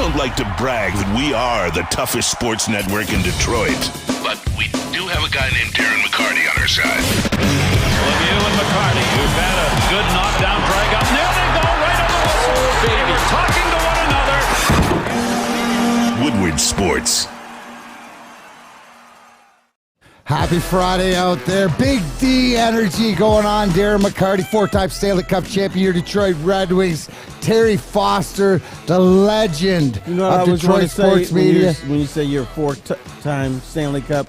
don't like to brag that we are the toughest sports network in Detroit, but we do have a guy named Darren McCarty on our side. Lemieux and McCarty, who've had a good knockdown drag up. There they go, right on the whistle. They were talking to one another. Woodward Sports. Happy Friday out there. Big D energy going on. Darren McCarty, four-time Stanley Cup champion, your Detroit Red Wings. Terry Foster, the legend of Detroit sports media. When you say you're a four-time Stanley Cup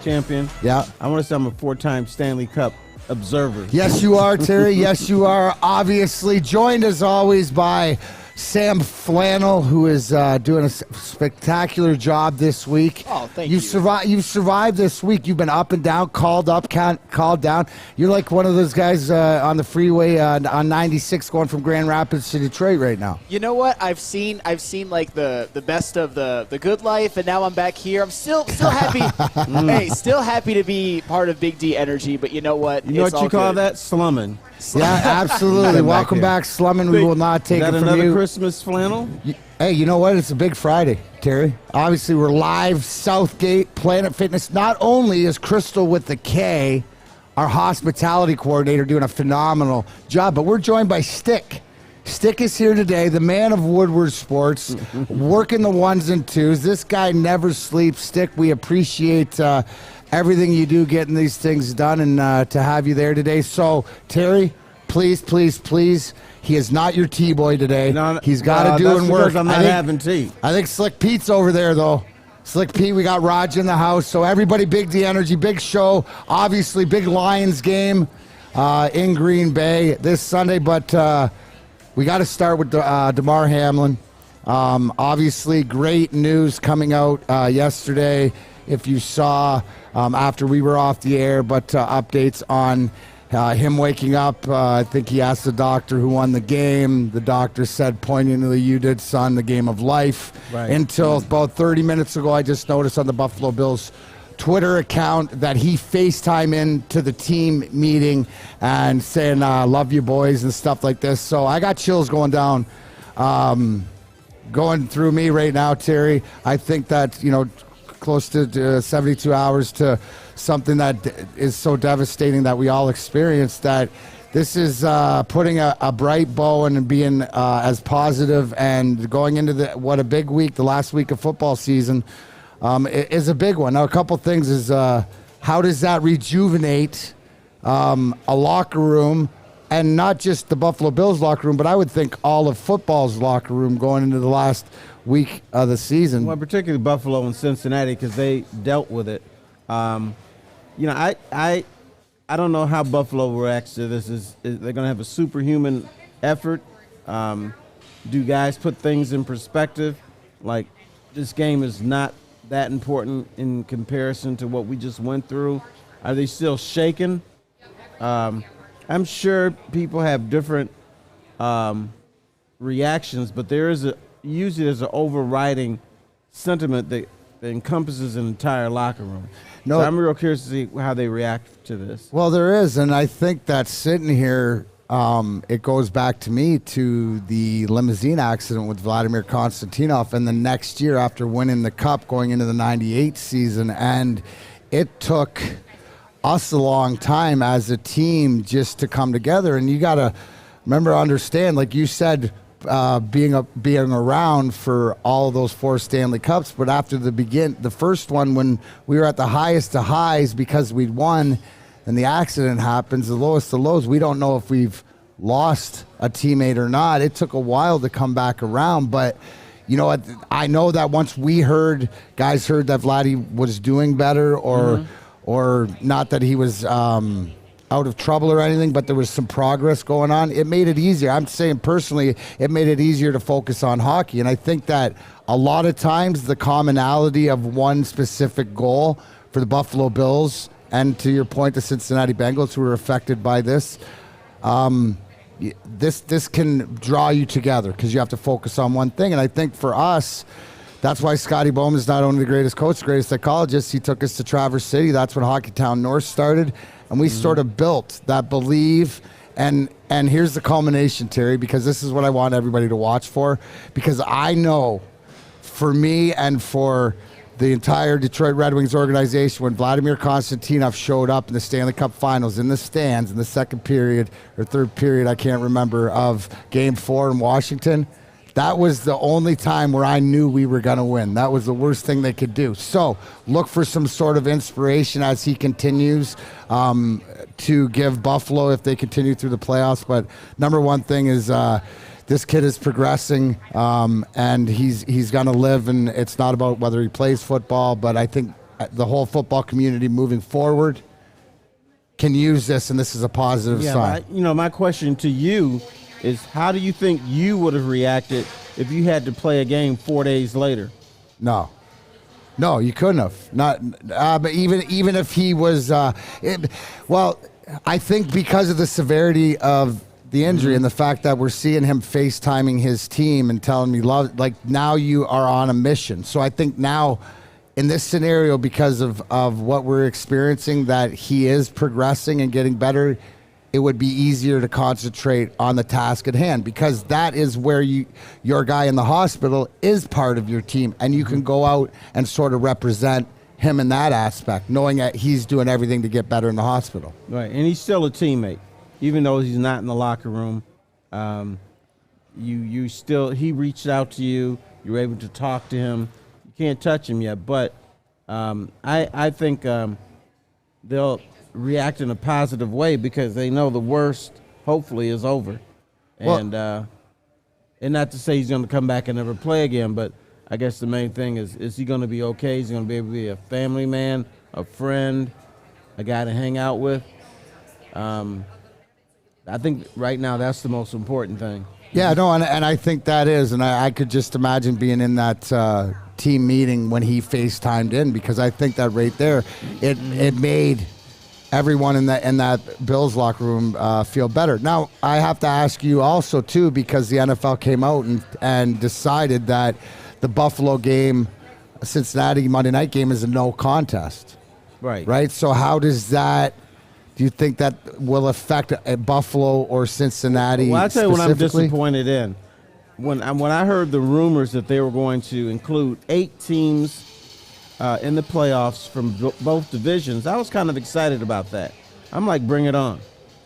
champion, yeah, I want to say I'm a four-time Stanley Cup observer. Yes, you are, Terry. Yes, you are. Obviously, joined as always by Sam Flannel, who is doing a spectacular job this week. Oh, thank you. You've survived this week. You've been up and down, called up, called down. You're like one of those guys on the freeway on 96 going from Grand Rapids to Detroit right now. You know what? I've seen like the best of the good life, and now I'm back here. I'm still happy. Hey, still happy to be part of Big D Energy, but you know what? You know what you call that? Slumming. Yeah, absolutely. Welcome back, Slumming. We will not take it from you. Is that another Christmas flannel? Hey, you know what? It's a big Friday, Terry. Obviously, we're live, Southgate, Planet Fitness. Not only is Crystal with the K, our hospitality coordinator, doing a phenomenal job, but we're joined by Stick. Stick is here today, the man of Woodward Sports, working the ones and twos. This guy never sleeps. Stick, we appreciate everything you do getting these things done, and to have you there today. So, Terry, please, he is not your T-boy today. No, he's got to do and work. I'm not having tea. I think Slick Pete's over there, though. Slick Pete, we got Raj in the house. So everybody, Big D Energy, big show. Obviously, big Lions game in Green Bay this Sunday. But we got to start with DeMar Hamlin. Obviously, great news coming out yesterday. If you saw after we were off the air, but updates on him waking up. I think he asked the doctor who won the game. The doctor said poignantly, "You did, son, the game of life." Right. Until about 30 minutes ago, I just noticed on the Buffalo Bills Twitter account that he FaceTime into the team meeting and saying, "Love you, boys," and stuff like this. So I got chills going down. Going through me right now, Terry. I think that, close to 72 hours to something that is so devastating that we all experienced, that this is putting a bright bow and being as positive and going into what a big week, the last week of football season, is a big one. Now, a couple things is how does that rejuvenate a locker room, and not just the Buffalo Bills locker room, but I would think all of football's locker room going into the last week of the season. Well, particularly Buffalo and Cincinnati, because they dealt with it. I don't know how Buffalo reacts to this. Is they're going to have a superhuman effort? Do guys put things in perspective? Like, this game is not that important in comparison to what we just went through. Are they still shaken? I'm sure people have different reactions, but usually there's an overriding sentiment that encompasses an entire locker room. No, so I'm real curious to see how they react to this. Well, there is, and I think that sitting here, it goes back to me to the limousine accident with Vladimir Konstantinov, and the next year after winning the Cup going into the 98 season, and it took us a long time as a team just to come together. And you got to understand, like you said, being around for all of those 4 Stanley Cups, but after the first one, when we were at the highest of highs because we'd won, and the accident happens, the lowest of lows, we don't know if we've lost a teammate or not. It took a while to come back around, but you know what? I know that once guys heard that Vladdy was doing better, or not that he was out of trouble or anything, but there was some progress going on. It made it easier. I'm saying personally, it made it easier to focus on hockey. And I think that a lot of times the commonality of one specific goal for the Buffalo Bills, and to your point, the Cincinnati Bengals, who were affected by this, this can draw you together because you have to focus on one thing. And I think for us, that's why Scotty Bowman is not only the greatest coach, the greatest psychologist. He took us to Traverse City. That's when Hockeytown North started. And we sort of built that belief. And here's the culmination, Terry, because this is what I want everybody to watch for. Because I know for me and for the entire Detroit Red Wings organization, when Vladimir Konstantinov showed up in the Stanley Cup Finals in the stands in the second period or third period, I can't remember, of Game 4 in Washington, that was the only time where I knew we were going to win. That was the worst thing they could do. So look for some sort of inspiration as he continues to give Buffalo if they continue through the playoffs. But number one thing is this kid is progressing, and he's going to live, and it's not about whether he plays football, but I think the whole football community moving forward can use this, and this is a positive sign. My question to you is, how do you think you would have reacted if you had to play a game 4 days later? No, you couldn't have. But even if he was, I think because of the severity of the injury and the fact that we're seeing him FaceTiming his team and telling me love, like now you are on a mission. So I think now in this scenario, because of what we're experiencing, that he is progressing and getting better, it would be easier to concentrate on the task at hand, because that is where your guy in the hospital is part of your team, and you can go out and sort of represent him in that aspect, knowing that he's doing everything to get better in the hospital. Right, and he's still a teammate. Even though he's not in the locker room, he reached out to you. You were able to talk to him. You can't touch him yet, but I think they'll react in a positive way because they know the worst, hopefully, is over. And not to say he's going to come back and never play again, but I guess the main thing is he going to be okay? He's going to be able to be a family man, a friend, a guy to hang out with. I think right now that's the most important thing. Yeah, no, and I think that is, and I could just imagine being in that team meeting when he FaceTimed in, because I think that right there, it made everyone in that Bills locker room feel better. Now, I have to ask you also, too, because the NFL came out and decided that the Buffalo game, Cincinnati Monday night game, is a no contest. Right? So how does that... Do you think that will affect Buffalo or Cincinnati? Well, I'll tell you what I'm disappointed in. When I heard the rumors that they were going to include 8 teams in the playoffs from both divisions, I was kind of excited about that. I'm like, bring it on.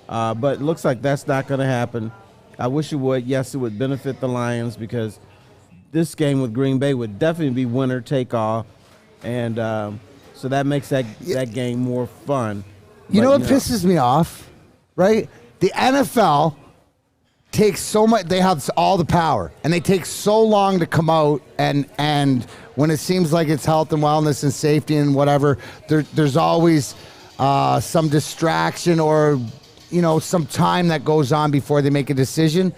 But it looks like that's not going to happen. I wish it would. Yes, it would benefit the Lions, because this game with Green Bay would definitely be winner take all, and so that makes that game more fun. What pisses me off, right? The NFL takes so much, they have all the power, and they take so long to come out, and when it seems like it's health and wellness and safety and whatever, there's always some distraction or, some time that goes on before they make a decision.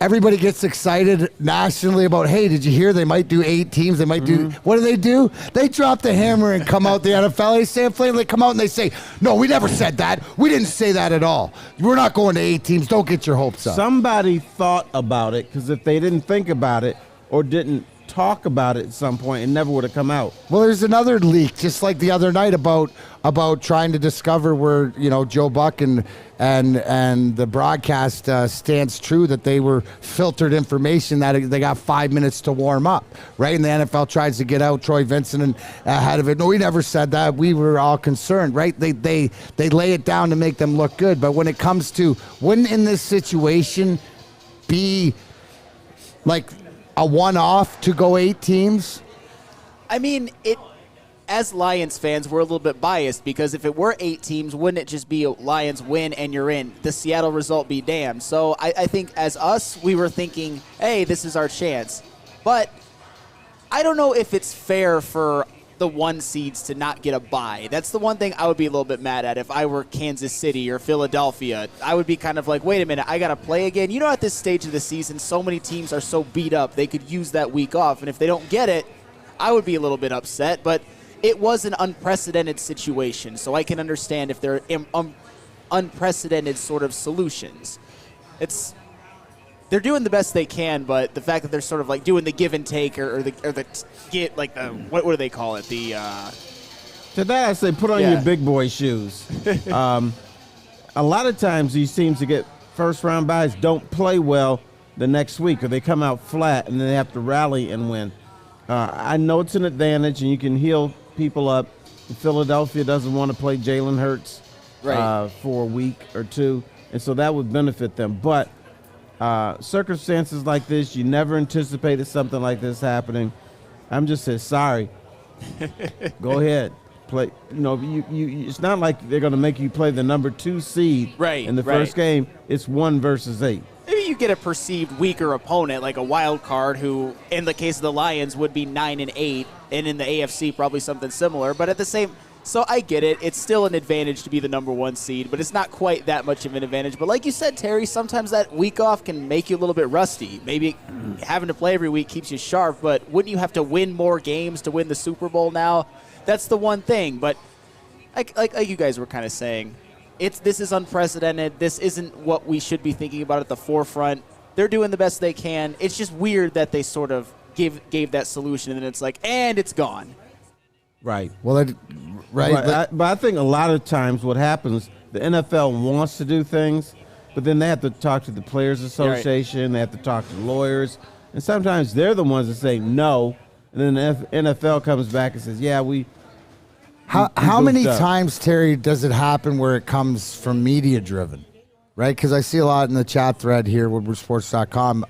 Everybody gets excited nationally about, hey, did you hear they might do 8 teams? They might do, what do? They drop the hammer and come out the NFL. They say, they come out and they say, no, we never said that. We didn't say that at all. We're not going to 8 teams. Don't get your hopes up. Somebody thought about it, because if they didn't think about it or didn't talk about it at some point, it never would have come out. Well, there's another leak, just like the other night, about trying to discover where Joe Buck and the broadcast stands true that they were filtered information, that they got 5 minutes to warm up, right? And the NFL tries to get out Troy Vincent and ahead of it. No, we never said that. We were all concerned, right? They lay it down to make them look good, but when it comes to, wouldn't in this situation be like a one-off to go 8 teams? I mean, as Lions fans, we're a little bit biased, because if it were 8 teams, wouldn't it just be Lions win and you're in? The Seattle result be damned. So I think as us, we were thinking, hey, this is our chance. But I don't know if it's fair for the 1 seeds to not get a bye. That's the one thing I would be a little bit mad at if I were Kansas City or Philadelphia. I would be kind of like, wait a minute, I got to play again. At this stage of the season, so many teams are so beat up, they could use that week off. And if they don't get it, I would be a little bit upset. But it was an unprecedented situation, so I can understand if there are unprecedented sort of solutions. They're doing the best they can, but the fact that they're sort of like doing the give and take, or what do they call it? To that I say, put on your big boy shoes. A lot of times these teams that get first round byes don't play well the next week, or they come out flat and then they have to rally and win. I know it's an advantage, and you can heal people up. Philadelphia doesn't want to play Jalen Hurts for a week or two, and so that would benefit them. But circumstances like this, you never anticipated something like this happening. I'm just saying, sorry. Go ahead. Play. It's not like they're going to make you play the number 2 seed in the first game. It's 1 versus 8. Maybe you get a perceived weaker opponent, like a wild card, who, in the case of the Lions, would be 9-8, and in the AFC probably something similar. But at the same, so I get it. It's still an advantage to be the number 1 seed, but it's not quite that much of an advantage. But like you said, Terry, sometimes that week off can make you a little bit rusty. Maybe having to play every week keeps you sharp, but wouldn't you have to win more games to win the Super Bowl now? That's the one thing. But like you guys were kind of saying, this is unprecedented. This isn't what we should be thinking about at the forefront. They're doing the best they can. It's just weird that they sort of gave that solution, and then it's like, and it's gone. Right. Well, but I think a lot of times what happens, the NFL wants to do things, but then they have to talk to the Players Association. They have to talk to lawyers, and sometimes they're the ones that say no, and then the NFL comes back and says, yeah, we. How many times, Terry, does it happen where it comes from media-driven, right? Because I see a lot in the chat thread here, woodwardsports.com,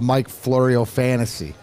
Mike Florio Fantasy,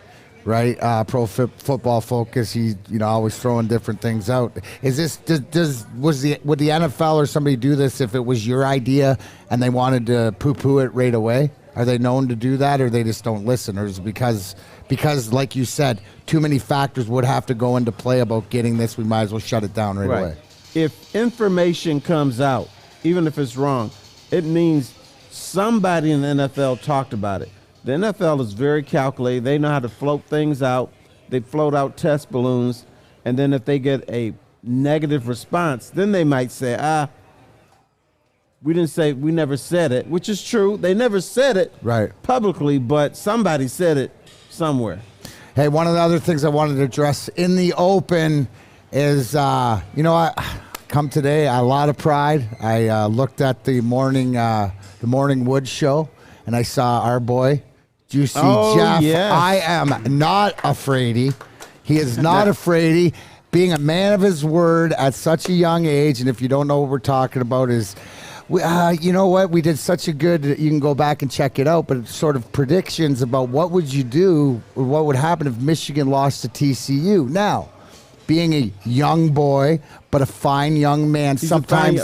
right? Pro Football Focus, he, always throwing different things out. Is this, would the NFL or somebody do this if it was your idea and they wanted to poo-poo it right away? Are they known to do that, or they just don't listen? Or is it because, like you said, too many factors would have to go into play about getting this, we might as well shut it down right away? If information comes out, even if it's wrong, it means somebody in the NFL talked about it. The NFL is very calculated. They know how to float things out. They float out test balloons, and then if they get a negative response, then they might say, we never said it, which is true. They never said it publicly, but somebody said it somewhere. Hey, one of the other things I wanted to address in the open is, I come today, a lot of pride. I looked at the morning Wood show, and I saw our boy, Juicy Jeff. Yes. I am not afraid. He is not afraid. Being a man of his word at such a young age, and if you don't know what we're talking about, is you know what? We did such a good, you can go back and check it out, but it's sort of predictions about what would you do or what would happen if Michigan lost to TCU. Now, being a young boy, but a fine young man,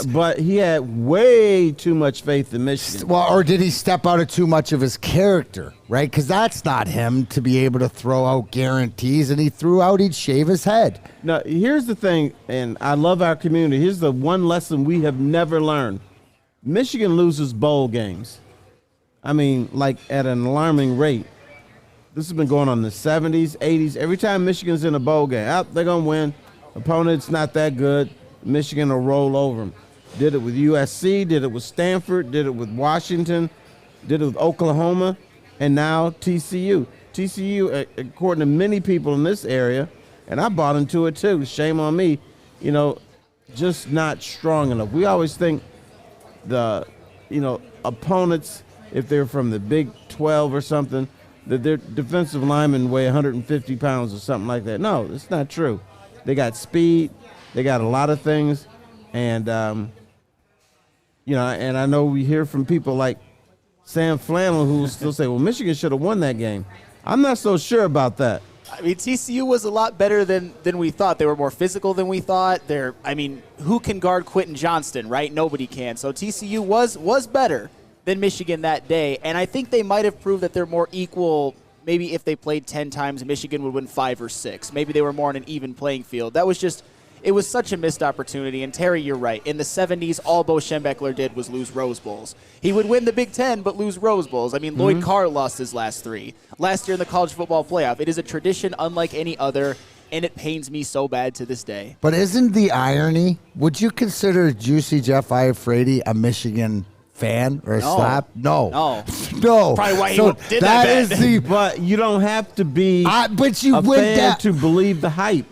but he had way too much faith in Michigan. Well, or did he step out of too much of his character, right? Because that's not him to be able to throw out guarantees, and he threw out he'd shave his head. Now, here's the thing, and I love our community. Here's the one lesson we have never learned. Michigan loses bowl games. I mean, like at an alarming rate. This has been going on in the 70s, 80s. Every time Michigan's in a bowl game, they're going to win. Opponent's not that good. Michigan will roll over them. Did it with USC, did it with Stanford, did it with Washington, did it with Oklahoma, and now TCU. TCU, according to many people in this area, and I bought into it too, shame on me, just not strong enough. We always think the opponents, if they're from the Big 12 or something, that their defensive linemen weigh 150 pounds or something like that. No, it's not true. They got speed. They got a lot of things. And, and I know we hear from people like Sam Flannel who still say, well, Michigan should have won that game. I'm not so sure about that. I mean, TCU was a lot better than we thought. They were more physical than we thought. Who can guard Quentin Johnston, right? Nobody can. So TCU was better than Michigan that day, and I think they might have proved that they're more equal. Maybe if they played 10 times, Michigan would win 5 or 6. Maybe they were more on an even playing field. It was such a missed opportunity. And Terry, you're right. In the 70s, all Bo Schembechler did was lose Rose Bowls. He would win the Big Ten, but lose Rose Bowls. I mean, Lloyd Carr lost his last 3. Last year in the college football playoff. It is a tradition unlike any other, and it pains me so bad to this day. But isn't the irony, would you consider Juicy Jeff Iafredi a Michigan fan or a slap? No. Probably why he did that. But you don't have to be a fan to believe the hype.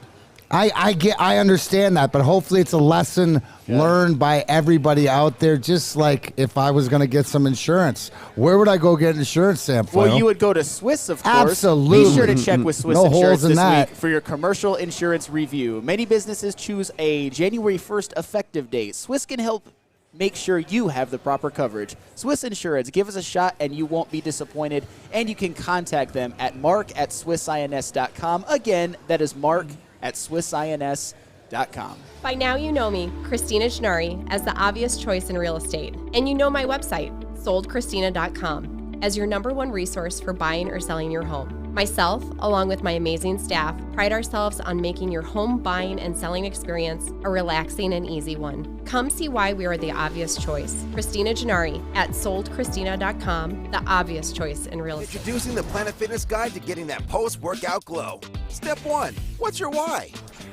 I understand that, but hopefully it's a lesson learned by everybody out there, just like if I was going to get some insurance. Where would I go get insurance, Sam? Well, you would go to Swiss, of course. Absolutely. Be sure to check with Swiss No Insurance holes in this that. week for your commercial insurance review. Many businesses choose a January 1st effective date. Swiss can help make sure you have the proper coverage. Swiss Insurance, give us a shot and you won't be disappointed. And you can contact them at mark@swissins.com. Again, that is mark@swissins.com. By now you know me, Christina Gennari, as the obvious choice in real estate. And you know my website, soldchristina.com, as your #1 resource for buying or selling your home. Myself, along with my amazing staff, pride ourselves on making your home buying and selling experience a relaxing and easy one. Come see why we are the obvious choice. Christina Gennari at soldchristina.com, the obvious choice in real estate. Introducing the Planet Fitness Guide to getting that post-workout glow. Step 1, what's your why?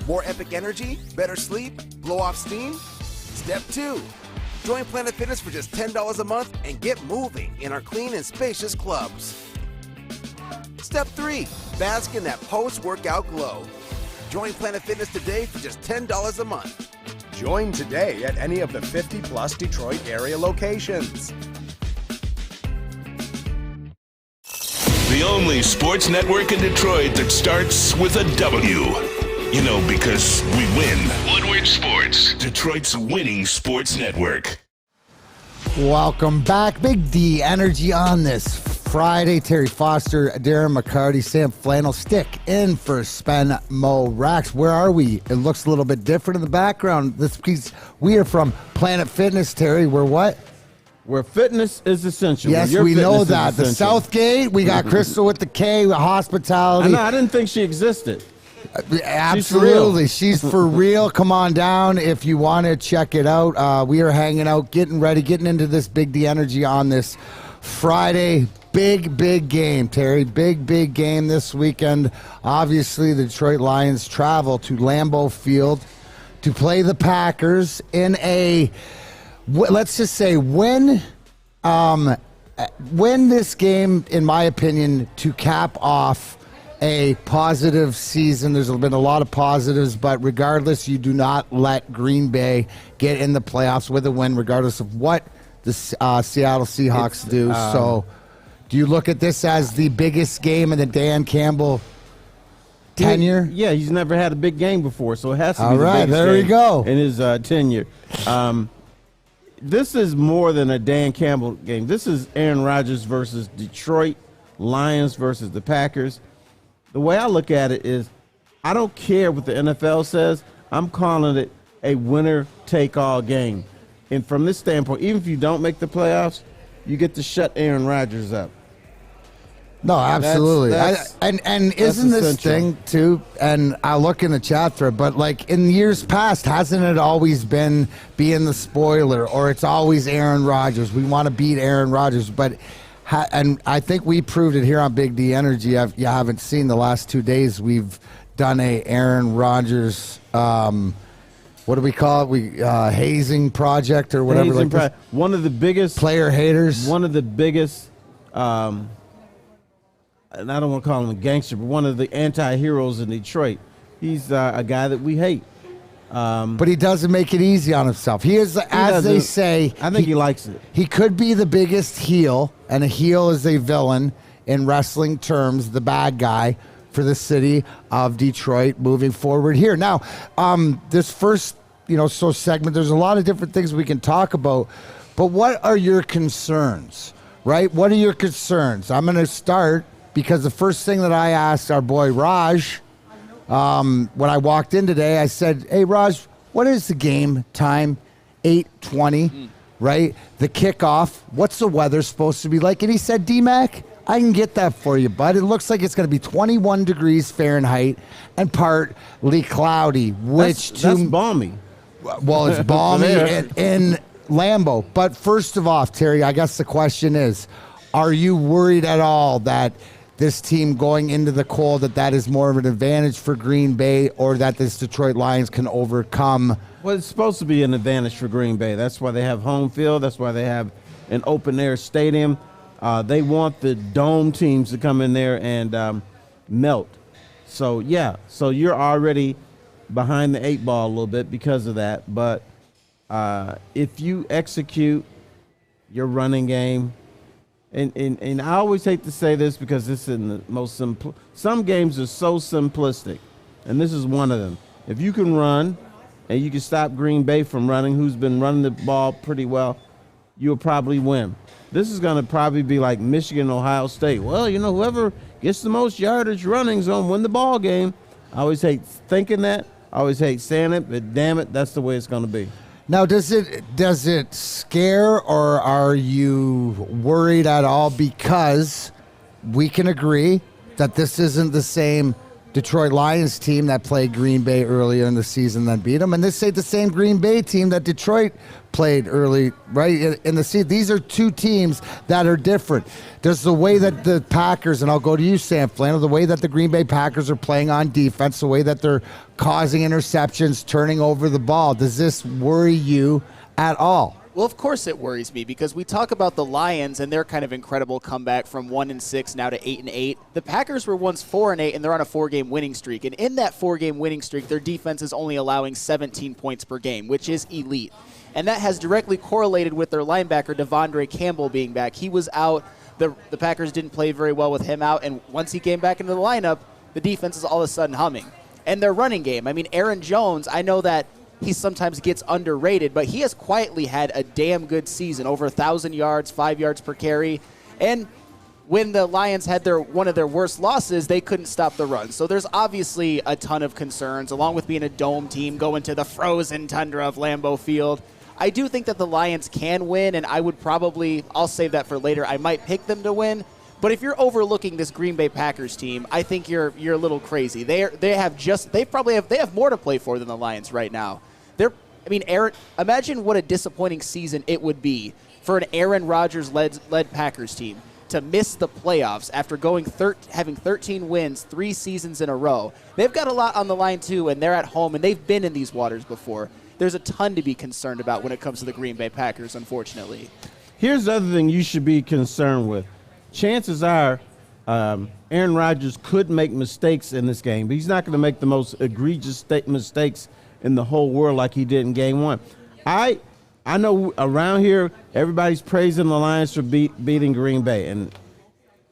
More epic energy, better sleep, blow off steam? Step 2, join Planet Fitness for just $10 a month and get moving in our clean and spacious clubs. Step 3, bask in that post-workout glow. Join Planet Fitness today for just $10 a month. Join today at any of the 50-plus Detroit area locations. The only sports network in Detroit that starts with a W. You know, because we win. Woodward Sports, Detroit's winning sports network. Welcome back. Big D energy on this Friday. Terry Foster, Darren McCarty, Sam Flannel stick in for Spen Mo Rax. Where are we? It looks a little bit different in the background. This piece, we are from Planet Fitness, Terry. We're what? Where fitness is essential. Yes, we know that. The Southgate, we got Crystal with the K, with hospitality. I know, I didn't think she existed. Absolutely. She's for real. Come on down if you want to check it out. We are hanging out, getting ready, getting into this Big D energy on this Friday. Big game, Terry. Big game this weekend. Obviously, the Detroit Lions travel to Lambeau Field to play the Packers in a, let's just say, win this game, in my opinion, to cap off a positive season. There's been a lot of positives, but regardless, you do not let Green Bay get in the playoffs with a win, regardless of what the Seattle Seahawks do. So do you look at this as the biggest game in the Dan Campbell tenure? Yeah, he's never had a big game before, so it has to be the biggest there we game go. in his tenure. This is more than a Dan Campbell game. This is Aaron Rodgers versus Detroit Lions versus the Packers. The way I look at it is, I don't care what the NFL says. I'm calling it a winner-take-all game. And from this standpoint, even if you don't make the playoffs, you get to shut Aaron Rodgers up. No, absolutely. And isn't this essential. thing, too, and I look in the chat thread, but like in years past, hasn't it always been being the spoiler, or it's always Aaron Rodgers? We want to beat Aaron Rodgers, but and I think we proved it here on Big D Energy. You haven't seen the last 2 days. We've done a Aaron Rodgers, what do we call it? Hazing project or whatever. Hazing like one of the biggest player haters. One of the biggest, and I don't want to call him a gangster, but one of the anti-heroes in Detroit. He's a guy that we hate. But he doesn't make it easy on himself. He is, as they say, I think he likes it. He could be the biggest heel, and a heel is a villain in wrestling terms, the bad guy for the city of Detroit moving forward here. Now, this first, segment, there's a lot of different things we can talk about, but what are your concerns, right? What are your concerns? I'm going to start because the first thing that I asked our boy Raj, when I walked in today, I said, hey, Raj, what is the game time? 8:20, right? The kickoff. What's the weather supposed to be like? And he said, DMac, I can get that for you, bud. It looks like it's going to be 21 degrees Fahrenheit and partly cloudy, which that's balmy. Well, it's balmy in Lambeau. But first of all, Terry, I guess the question is, are you worried at all that this team going into the cold, that is more of an advantage for Green Bay, or that this Detroit Lions can overcome? Well, it's supposed to be an advantage for Green Bay. That's why they have home field. That's why they have an open-air stadium. They want the dome teams to come in there and melt. So, yeah, so you're already behind the 8 ball a little bit because of that. But if you execute your running game, and I always hate to say this because this is the most simple. Some games are so simplistic, and this is one of them. If you can run and you can stop Green Bay from running, who's been running the ball pretty well, you'll probably win. This is going to probably be like Michigan, Ohio State. Well, whoever gets the most yardage running is going to win the ball game. I always hate thinking that. I always hate saying it, but damn it, that's the way it's going to be. Now, does it scare, or are you worried at all? Because we can agree that this isn't the same Detroit Lions team that played Green Bay earlier in the season that beat them, and this ain't the same Green Bay team that Detroit played early, right, in the season. These are two teams that are different. There's the way that the Packers, and I'll go to you, Sam Flannel, the way that the Green Bay Packers are playing on defense, the way that they're causing interceptions, turning over the ball. Does this worry you at all? Well, of course it worries me, because we talk about the Lions and their kind of incredible comeback from 1-6 now to 8-8. The Packers were once 4-8, and they're on a 4-game winning streak. And in that 4-game winning streak, their defense is only allowing 17 points per game, which is elite. And that has directly correlated with their linebacker, Devondre Campbell, being back. He was out. The Packers didn't play very well with him out, and once he came back into the lineup, the defense is all of a sudden humming. And their running game, I mean, Aaron Jones, I know that he sometimes gets underrated, but he has quietly had a damn good season, over 1,000 yards, 5 yards per carry. And when the Lions had one of their worst losses, they couldn't stop the run. So there's obviously a ton of concerns, along with being a dome team, going to the frozen tundra of Lambeau Field. I do think that the Lions can win, and I'll save that for later. I might pick them to win. But if you're overlooking this Green Bay Packers team, I think you're a little crazy. They have more to play for than the Lions right now. Imagine what a disappointing season it would be for an Aaron Rodgers led Packers team to miss the playoffs after having 13 wins 3 seasons in a row. They've got a lot on the line too, and they're at home, and they've been in these waters before. There's a ton to be concerned about when it comes to the Green Bay Packers, unfortunately. Here's the other thing you should be concerned with. Chances are Aaron Rodgers could make mistakes in this game, but he's not going to make the most egregious mistakes in the whole world like he did in game 1. I know around here everybody's praising the Lions for beating Green Bay, and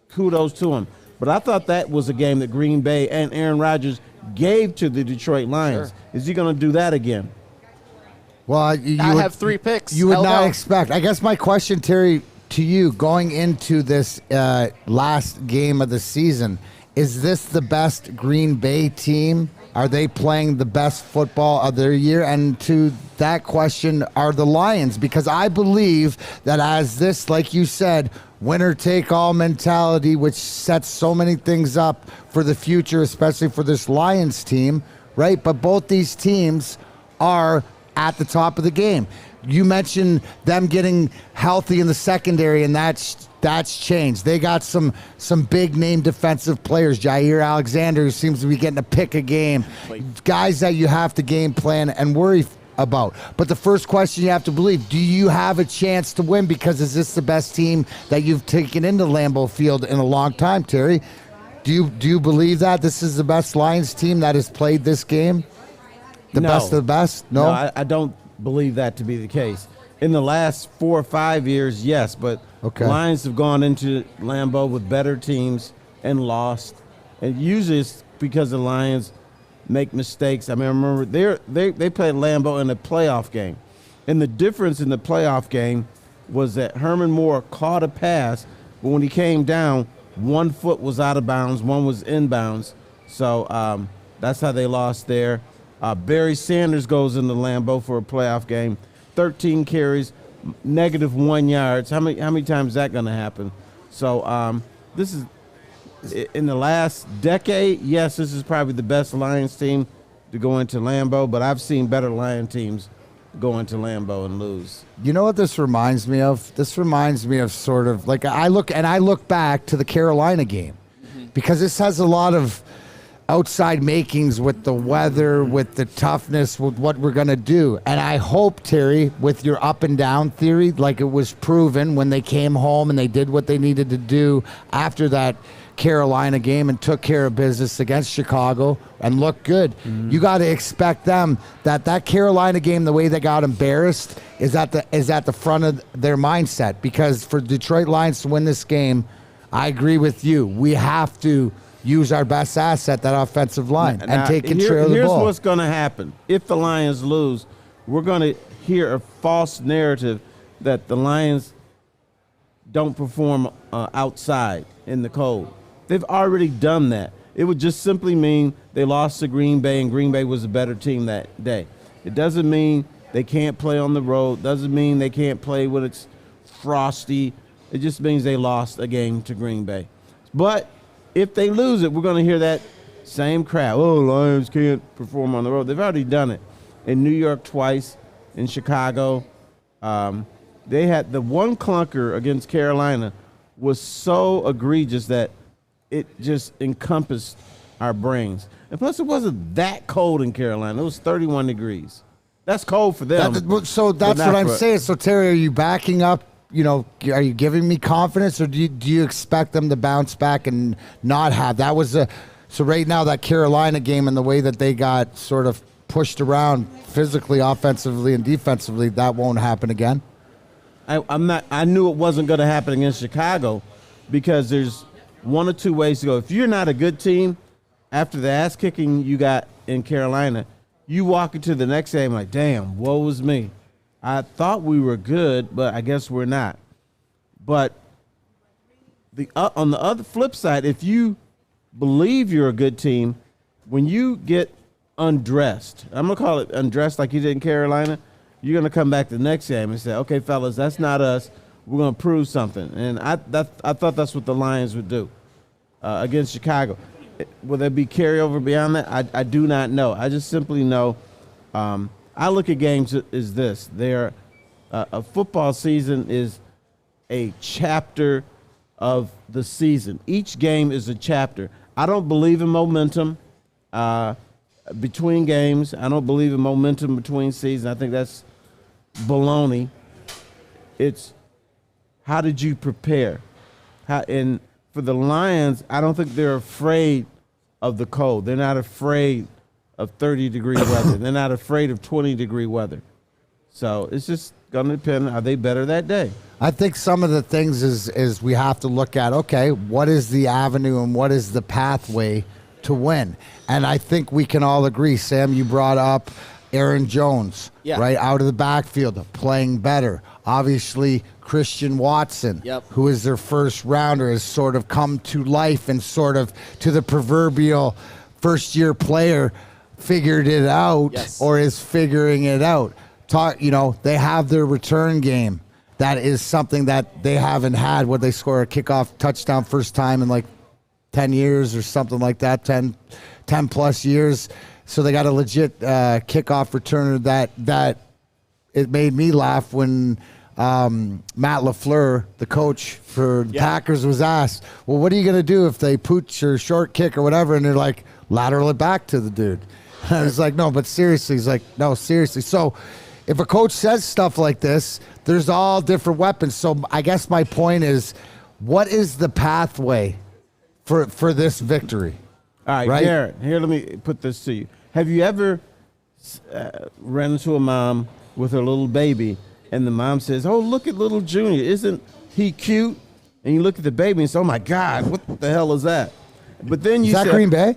kudos to them. But I thought that was a game that Green Bay and Aaron Rodgers gave to the Detroit Lions. Sure. Is he going to do that again? Well, I have 3 picks. You would not expect. I guess my question, Terry, to you, going into this last game of the season, is this the best Green Bay team? Are they playing the best football of their year? And to that question, are the Lions? Because I believe that as this, like you said, winner-take-all mentality, which sets so many things up for the future, especially for this Lions team, right? But both these teams are at the top of the game. You mentioned them getting healthy in the secondary, and that's changed. They got some big-name defensive players. Jair Alexander, who seems to be getting a pick a game. Guys that you have to game plan and worry about. But the first question you have to believe, do you have a chance to win? Because is this the best team that you've taken into Lambeau Field in a long time, Terry? Do you believe that this is the best Lions team that has played this game? The best of the best? No, I don't believe that to be the case. In the last 4 or 5 years, yes, but Lions have gone into Lambeau with better teams and lost. And usually it's because the Lions make mistakes. I mean, I remember they played Lambeau in a playoff game. And the difference in the playoff game was that Herman Moore caught a pass, but when he came down, 1 foot was out of bounds, 1 was inbounds. So that's how they lost there. Barry Sanders goes into Lambeau for a playoff game, 13 carries, -1 yards. How many times is that going to happen? So this is in the last decade. Yes, this is probably the best Lions team to go into Lambeau, but I've seen better Lion teams go into Lambeau and lose. You know what this reminds me of? This reminds me of sort of like I look back to the Carolina game, because this has a lot of outside makings with the weather, with the toughness, with what we're going to do. And I hope, Terry, with your up and down theory, like it was proven when they came home and they did what they needed to do after that Carolina game and took care of business against Chicago and looked good. You got to expect them that Carolina game, the way they got embarrassed, is at the front of their mindset. Because for Detroit Lions to win this game, I agree with you. We have to use our best asset, that offensive line, and take control of the ball. Here's what's going to happen. If the Lions lose, we're going to hear a false narrative that the Lions don't perform outside in the cold. They've already done that. It would just simply mean they lost to Green Bay, and Green Bay was a better team that day. It doesn't mean they can't play on the road. Doesn't mean they can't play when it's frosty. It just means they lost a game to Green Bay. But if they lose it, we're going to hear that same crowd. Oh, Lions can't perform on the road. They've already done it in New York twice, in Chicago. They had the one clunker against Carolina was so egregious that it just encompassed our brains. And plus, it wasn't that cold in Carolina. It was 31 degrees. That's cold for them. So that's what I'm saying. So, Terry, are you backing up? Are you giving me confidence, or do you expect them to bounce back and not have? That was so right now, that Carolina game and the way that they got sort of pushed around physically, offensively, and defensively, that won't happen again? I knew it wasn't going to happen against Chicago, because there's one or two ways to go. If you're not a good team, after the ass kicking you got in Carolina, you walk into the next game like, damn, woe was me. I thought we were good, but I guess we're not. But on the other flip side, if you believe you're a good team, when you get undressed, I'm going to call it undressed like you did in Carolina, you're going to come back the next game and say, okay, fellas, that's not us. We're going to prove something. And I thought that's what the Lions would do against Chicago. Will there be carryover beyond that? I do not know. I just simply know I look at games as this. A football season is a chapter of the season. Each game is a chapter. I don't believe in momentum between games. I don't believe in momentum between seasons. I think that's baloney. It's how did you prepare? And for the Lions, I don't think they're afraid of the cold. They're not afraid of 30-degree weather. They're not afraid of 20-degree weather. So it's just going to depend, are they better that day? I think some of the things is we have to look at, okay, what is the avenue and what is the pathway to win? And I think we can all agree, Sam, you brought up Aaron Jones, right, out of the backfield, playing better. Obviously, Christian Watson, who is their first rounder, has sort of come to life and sort of to the proverbial first-year player figured it out or is figuring it out. They have their return game. That is something that they haven't had, where they score a kickoff touchdown first time in like 10 years or something like that, 10 plus years. So they got a legit kickoff returner that it made me laugh when Matt LaFleur, the coach for the Packers, was asked, well, what are you going to do if they pooch or short kick or whatever? And they're like, lateral it back to the dude. And I was like, no, but seriously. He's like, no, seriously. So if a coach says stuff like this, there's all different weapons. So I guess my point is, what is the pathway for this victory? All right, Garrett, here, let me put this to you. Have you ever ran into a mom with her little baby, and the mom says, oh, look at little Junior. Isn't he cute? And you look at the baby and say, oh, my God, what the hell is that? But then you say, Green Bay?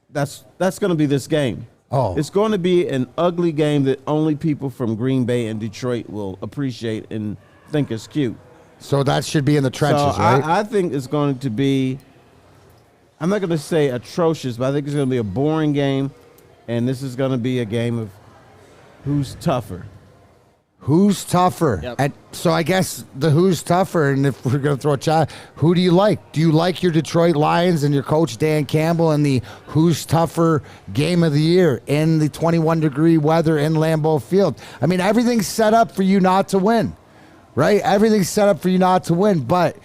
That's going to be this game. Oh. It's going to be an ugly game that only people from Green Bay and Detroit will appreciate and think is cute. So that should be in the trenches, so right? I think it's going to be, I'm not going to say atrocious, but I think it's going to be a boring game, and this is going to be a game of who's tougher. Who's tougher? Yep. And so I guess the who's tougher, and if we're going to throw a chat, who do you like? Do you like your Detroit Lions and your coach Dan Campbell in the who's tougher game of the year in the 21-degree weather in Lambeau Field? I mean, everything's set up for you not to win, right? Everything's set up for you not to win, but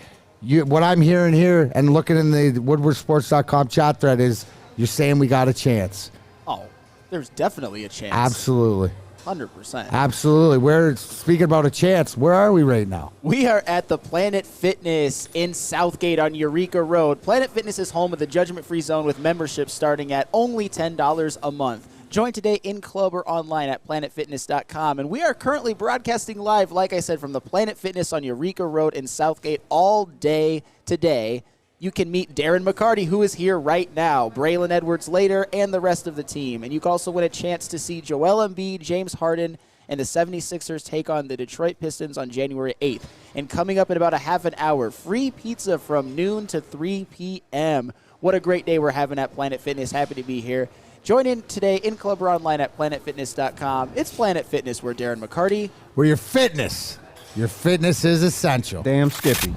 what I'm hearing here and looking in the WoodwardSports.com chat thread is you're saying we got a chance. Oh, there's definitely a chance. Absolutely. 100%. Absolutely. Speaking about a chance, where are we right now? We are at the Planet Fitness in Southgate on Eureka Road. Planet Fitness is home of the judgment-free zone with membership starting at only $10 a month. Join today in club or online at planetfitness.com. And we are currently broadcasting live, like I said, from the Planet Fitness on Eureka Road in Southgate all day today. You can meet Darren McCarty, who is here right now, Braylon Edwards later, and the rest of the team. And you can also win a chance to see Joel Embiid, James Harden, and the 76ers take on the Detroit Pistons on January 8th. And coming up in about a half an hour, free pizza from noon to 3 p.m. What a great day we're having at Planet Fitness. Happy to be here. Join in today in club or online at planetfitness.com. It's Planet Fitness. We're Darren McCarty. Where your fitness is essential. Damn Skippy.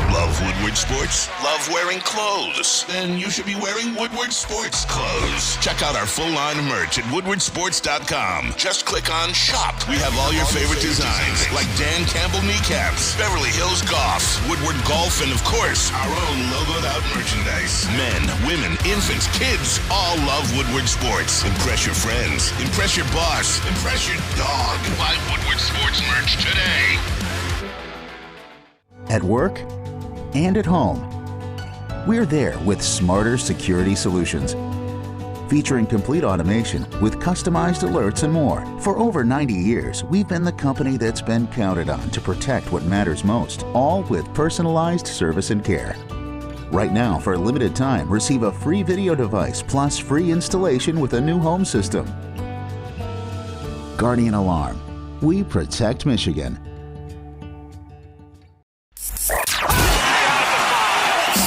Love Woodward Sports? Love wearing clothes? Then you should be wearing Woodward Sports clothes. Check out our full line of merch at woodwardsports.com. Just click on Shop. We have all your favorite designs, like Dan Campbell kneecaps, Beverly Hills Golf, Woodward Golf, and of course, our own logoed out merchandise. Men, women, infants, kids all love Woodward Sports. Impress your friends. Impress your boss. Impress your dog. Buy Woodward Sports merch today. At work and at home, we're there with smarter security solutions. Featuring complete automation with customized alerts and more. For over 90 years, we've been the company that's been counted on to protect what matters most, all with personalized service and care. Right now, for a limited time, receive a free video device plus free installation with a new home system. Guardian Alarm. We protect Michigan.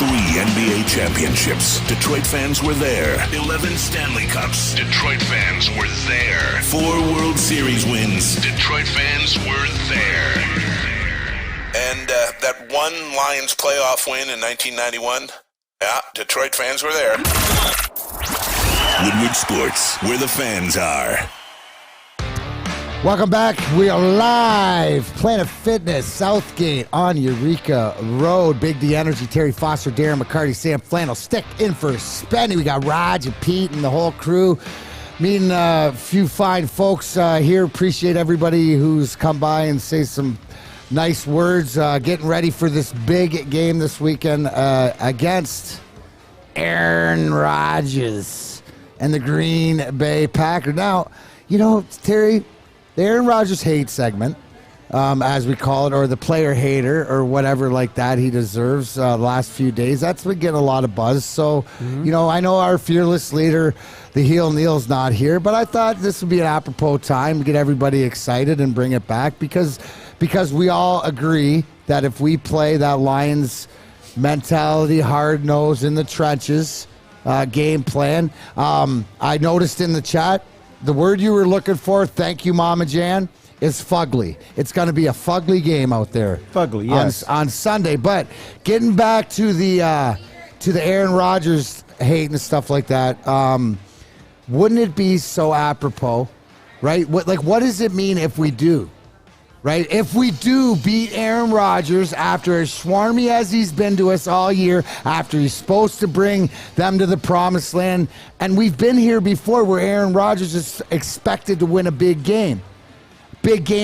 3 NBA championships. Detroit fans were there. 11 Stanley Cups. Detroit fans were there. 4 World Series wins. Detroit fans were there. And that one Lions playoff win in 1991? Yeah, Detroit fans were there. Woodward Sports, where the fans are. Welcome back. We are live. Planet Fitness, Southgate on Eureka Road. Big D Energy, Terry Foster, Darren McCarty, Sam Flannel. Stick in for Spenny. We got Raj and Pete and the whole crew. Meeting a few fine folks here. Appreciate everybody who's come by and say some nice words. Getting ready for this big game this weekend against Aaron Rodgers and the Green Bay Packers. Now, you know, Terry, the Aaron Rodgers hate segment, as we call it, or the player hater, or whatever like that he deserves the last few days. That's been getting a lot of buzz. So, you know, I know our fearless leader, the heel Neal's not here, but I thought this would be an apropos time to get everybody excited and bring it back because we all agree that if we play that Lions mentality, hard nose in the trenches game plan, I noticed in the chat, the word you were looking for, thank you, Mama Jan, is fugly. It's going to be a fugly game out there. Fugly, yes. On Sunday. But getting back to the Aaron Rodgers hate and stuff like that, wouldn't it be so apropos, right? What does it mean if we do? Right? If we do beat Aaron Rodgers after as swarmy as he's been to us all year, after he's supposed to bring them to the promised land, and we've been here before where Aaron Rodgers is expected to win a big game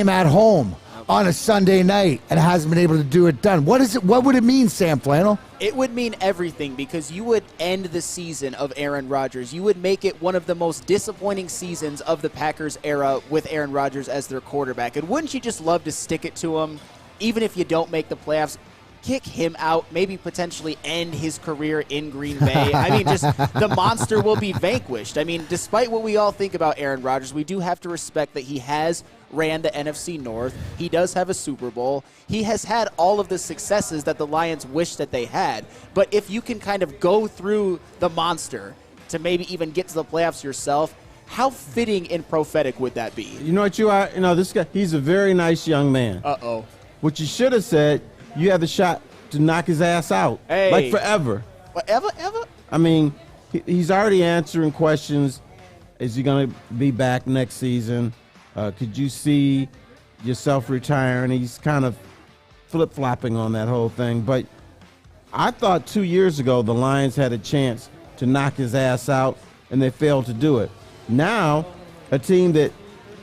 at home on a Sunday night and hasn't been able to do it done. What would it mean, Sam Flannel? It would mean everything because you would end the season of Aaron Rodgers. You would make it one of the most disappointing seasons of the Packers era with Aaron Rodgers as their quarterback. And wouldn't you just love to stick it to him, even if you don't make the playoffs? Kick him out, maybe potentially end his career in Green Bay. I mean, just the monster will be vanquished. I mean, despite what we all think about Aaron Rodgers, we do have to respect that he has ran the NFC North. He does have a Super Bowl. He has had all of the successes that the Lions wish that they had. But if you can kind of go through the monster to maybe even get to the playoffs yourself, how fitting and prophetic would that be? You know what you are? You know, this guy, he's a very nice young man. Uh-oh. What you should have said, you have the shot to knock his ass out. Hey. Like forever. Ever? I mean, he's already answering questions. Is he going to be back next season? Could you see yourself retiring? He's kind of flip-flopping on that whole thing. But I thought 2 years ago the Lions had a chance to knock his ass out, and they failed to do it. Now, a team that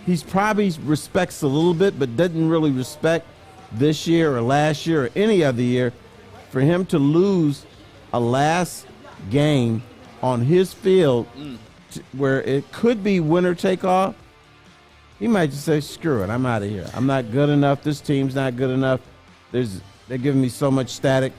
he's probably respects a little bit, but doesn't really respect this year or last year or any other year. For him to lose a last game on his field where it could be winner take all, he might just say, screw it, I'm out of here. I'm not good enough. This team's not good enough. They're giving me so much static.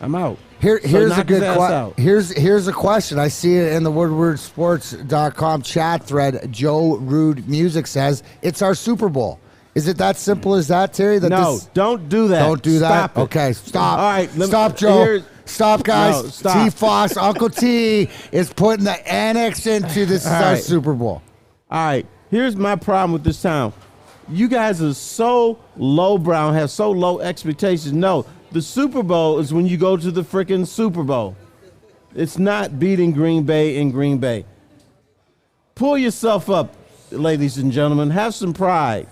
I'm out. Here's a good question. Here's a question. I see it in the WoodwardSports.com chat thread. Joe Rude Music says, it's our Super Bowl. Is it that simple as that, Terry? Don't do that. Don't do that? Stop it. Okay, stop. All right. Stop, Joe. Stop, guys. No, stop. T-Foss, Uncle T is putting the annex into this is our Super Bowl. All right. Here's my problem with this town. You guys are so lowbrow and have so low expectations. No, the Super Bowl is when you go to the freaking Super Bowl. It's not beating Green Bay in Green Bay. Pull yourself up, ladies and gentlemen. Have some pride.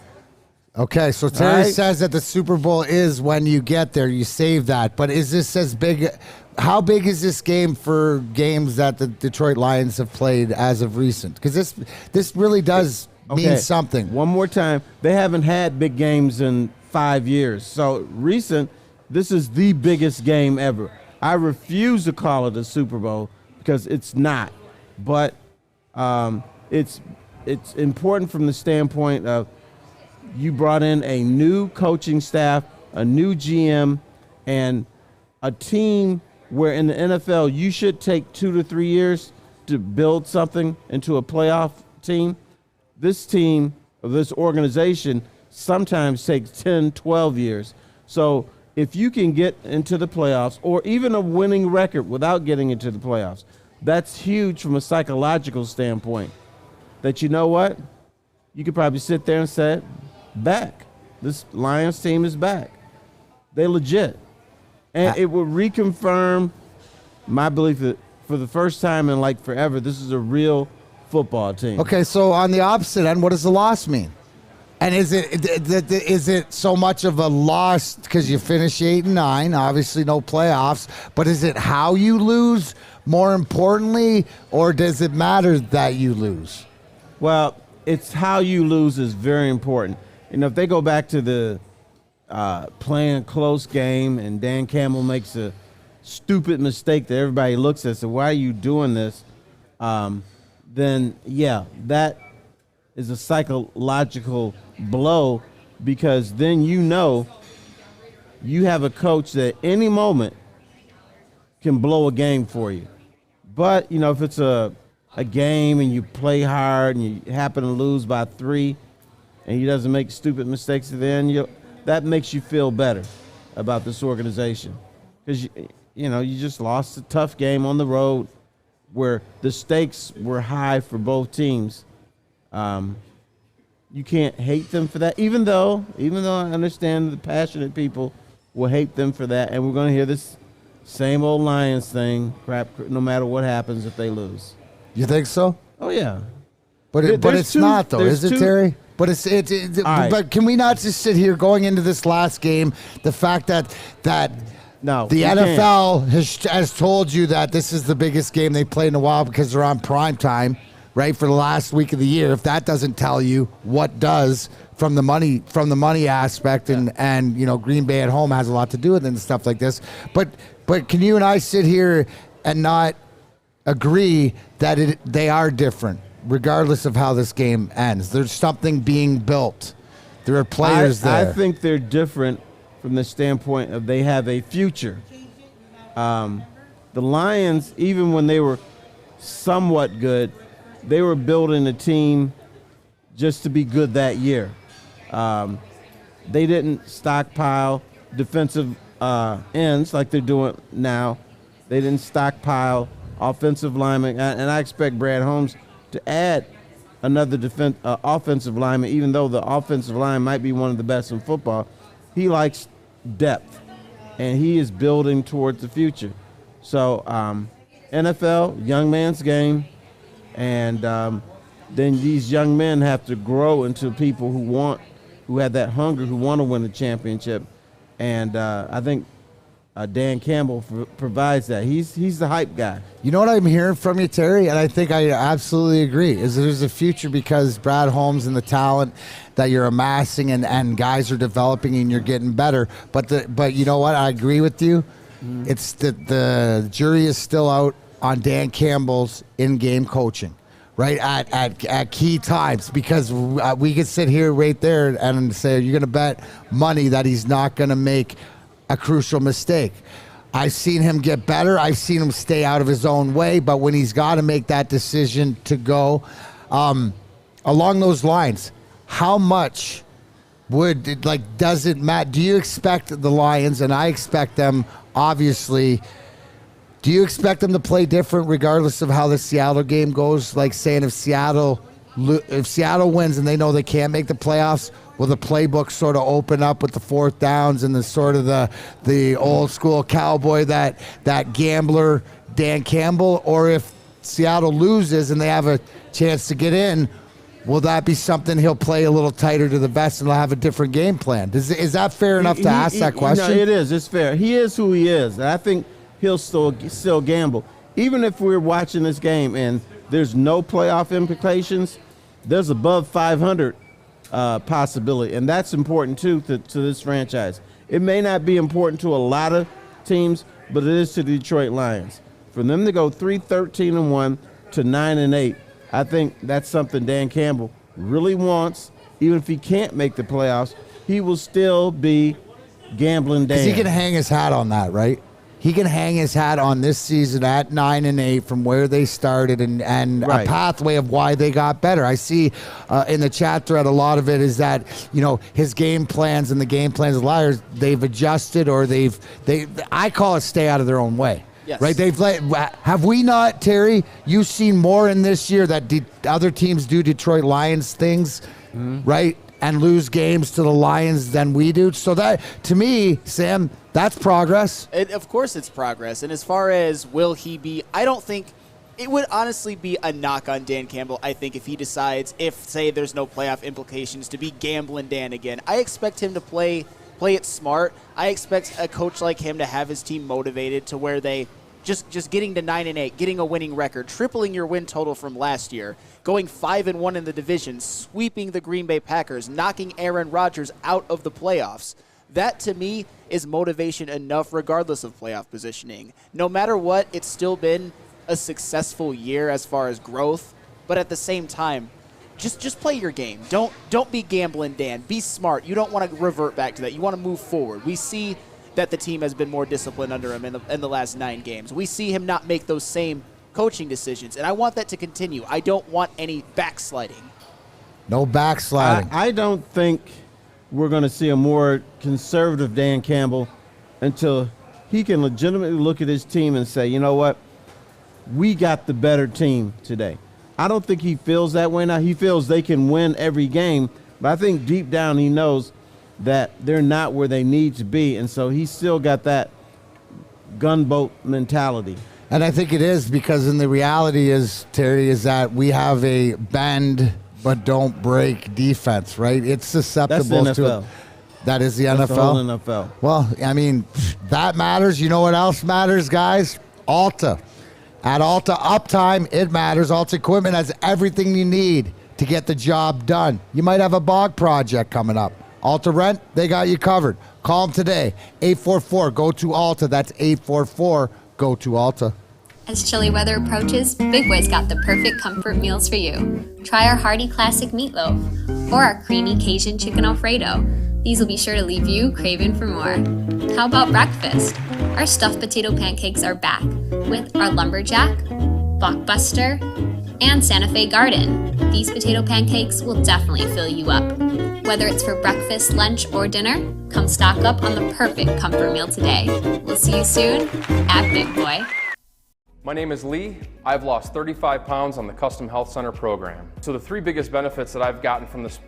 Okay, so Terry says that the Super Bowl is when you get there. You save that. But is this as big? How big is this game for games that the Detroit Lions have played as of recent? Because this really does mean something. One more time. They haven't had big games in 5 years. So recent, this is the biggest game ever. I refuse to call it a Super Bowl because it's not. But it's important from the standpoint of you brought in a new coaching staff, a new GM, and a team where in the NFL you should take 2 to 3 years to build something into a playoff team. This team, or this organization, sometimes takes 10, 12 years. So if you can get into the playoffs or even a winning record without getting into the playoffs, that's huge from a psychological standpoint. That you know what? You could probably sit there and say, back. This Lions team is back. They legit. And it will reconfirm my belief that for the first time in like forever, this is a real football team. Okay, so on the opposite end, what does the loss mean? And is it so much of a loss because you finish 8-9, obviously no playoffs, but is it how you lose more importantly, or does it matter that you lose? Well, it's how you lose is very important. You know, if they go back to the playing a close game and Dan Campbell makes a stupid mistake that everybody looks at and says, why are you doing this? Then, yeah, that is a psychological blow because then you know you have a coach that any moment can blow a game for you. But, you know, if it's a game and you play hard and you happen to lose by 3 and he doesn't make stupid mistakes at the end, that makes you feel better about this organization. Because, you know, you just lost a tough game on the road where the stakes were high for both teams. You can't hate them for that, even though I understand the passionate people will hate them for that, and we're going to hear this same old Lions thing, crap, no matter what happens if they lose. You think so? Oh, yeah. But it's not, though, is it, Terry? But but can we not just sit here going into this last game, the fact that no, the NFL has told you that this is the biggest game they played in a while because they're on prime time, right, for the last week of the year. If that doesn't tell you, what does from the money aspect, and you know, Green Bay at home has a lot to do with it and stuff like this. But can you and I sit here and not agree that they are different, regardless of how this game ends? There's something being built. There are players there. I think they're different from the standpoint of they have a future. The Lions, even when they were somewhat good, they were building a team just to be good that year. They didn't stockpile defensive ends like they're doing now. They didn't stockpile offensive linemen, and I expect Brad Holmes to add another offensive lineman, even though the offensive line might be one of the best in football. He likes depth, and he is building towards the future. So NFL, young man's game, and then these young men have to grow into people who have that hunger, who want to win a championship. And I think Dan Campbell provides that. He's the hype guy. You know what I'm hearing from you, Terry, and I think I absolutely agree, is there's a future because Brad Holmes and the talent that you're amassing and guys are developing and you're getting better. But you know what? I agree with you. It's the jury is still out on Dan Campbell's in-game coaching, right, at key times, because we could sit here right there and say, you're going to bet money that he's not going to make a crucial mistake. I've seen him get better. I've seen him stay out of his own way, but when he's got to make that decision to go, along those lines, how much does it matter? Do you expect the Lions, and I expect them, obviously, do you expect them to play different regardless of how the Seattle game goes? Like saying if Seattle wins and they know they can't make the playoffs, will the playbook sort of open up with the fourth downs and the sort of the old school cowboy, that gambler Dan Campbell? Or if Seattle loses and they have a chance to get in, will that be something he'll play a little tighter to the vest and he'll have a different game plan? Is that fair enough to ask that question? No, it is. It's fair. He is who he is. And I think he'll still gamble. Even if we're watching this game and there's no playoff implications, there's above 500 possibility, and that's important too to this franchise. It may not be important to a lot of teams, but it is to the Detroit Lions. For them to go 3-13-1 to 9-8, I think that's something Dan Campbell really wants. Even if he can't make the playoffs, he will still be gambling Dan. Because he can hang his hat on that, right? He can hang his hat on this season at 9-8 from where they started and right. A pathway of why they got better. I see in the chat thread a lot of it is that, his game plans and the game plans of the Lions, they've adjusted or I call it stay out of their own way. Yes. Right? Have we not, Terry, you've seen more in this year that other teams do Detroit Lions things, right? And lose games to the Lions than we do. So that, to me, Sam, that's progress. Of course it's progress. And as far as will he be, I don't think it would honestly be a knock on Dan Campbell, I think, if he decides, say there's no playoff implications, to be gambling Dan again. I expect him to play it smart. I expect a coach like him to have his team motivated to where they just getting to 9-8, getting a winning record, tripling your win total from last year, going 5-1 in the division, sweeping the Green Bay Packers, knocking Aaron Rodgers out of the playoffs. That, to me, is motivation enough regardless of playoff positioning. No matter what, it's still been a successful year as far as growth, but at the same time, just play your game. Don't be gambling, Dan. Be smart. You don't want to revert back to that. You want to move forward. We see that the team has been more disciplined under him in the last 9 games. We see him not make those same coaching decisions, and I want that to continue. I don't want any backsliding. No backsliding. I don't think we're going to see a more conservative Dan Campbell until he can legitimately look at his team and say, you know what, we got the better team today. I don't think he feels that way now. He feels they can win every game, but I think deep down he knows that they're not where they need to be, and so he's still got that gunboat mentality. And I think it is because in the reality is, Terry, is that we have a bend but don't break defense, right? It's susceptible That's the NFL. to that is the That's NFL. The whole NFL. Well, I mean, that matters. You know what else matters, guys? Alta. At Alta Uptime, it matters. Alta Equipment has everything you need to get the job done. You might have a bog project coming up. Alta Rent, they got you covered. Call them today. 844-GO-TO-ALTA. That's 844-GO-TO-ALTA. As chilly weather approaches, Big Boy's got the perfect comfort meals for you. Try our hearty classic meatloaf or our creamy Cajun chicken Alfredo. These will be sure to leave you craving for more. How about breakfast? Our stuffed potato pancakes are back with our lumberjack, blockbuster, and Santa Fe Garden. These potato pancakes will definitely fill you up. Whether it's for breakfast, lunch, or dinner, come stock up on the perfect comfort meal today. We'll see you soon at Big Boy. My name is Lee. I've lost 35 pounds on the Custom Health Center program. So the 3 biggest benefits that I've gotten from this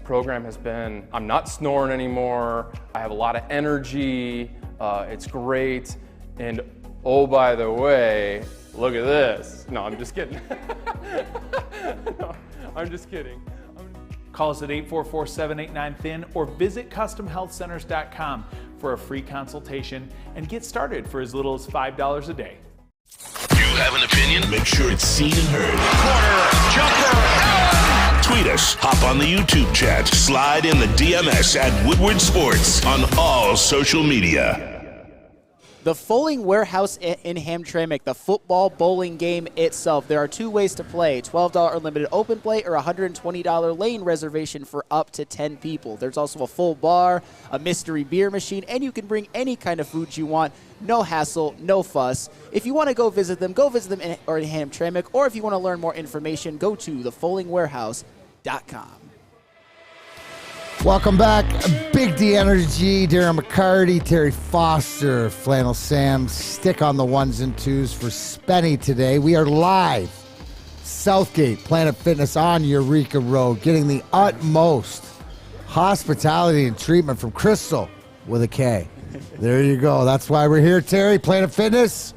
program has been I'm not snoring anymore, I have a lot of energy, it's great, and oh, by the way, look at this. No, I'm just kidding. No, I'm just kidding. Call us at 844-789-THIN or visit customhealthcenters.com for a free consultation and get started for as little as $5 a day. You have an opinion? Make sure it's seen and heard. Corner, jumper, tweet us, hop on the YouTube chat, slide in the DMS at Woodward Sports on all social media. The Fulling Warehouse in Hamtramck, the football bowling game itself. There are 2 ways to play, $12 unlimited open play or $120 lane reservation for up to 10 people. There's also a full bar, a mystery beer machine, and you can bring any kind of food you want. No hassle, no fuss. If you want to go visit them in Hamtramck, or if you want to learn more information, go to thefullingwarehouse.com. Welcome back. Big D Energy, Darren McCarty, Terry Foster, Flannel Sam. Stick on the 1s and 2s for Spenny today. We are live. Southgate Planet Fitness on Eureka Road, getting the utmost hospitality and treatment from Crystal with a K. There you go. That's why we're here, Terry. Planet Fitness.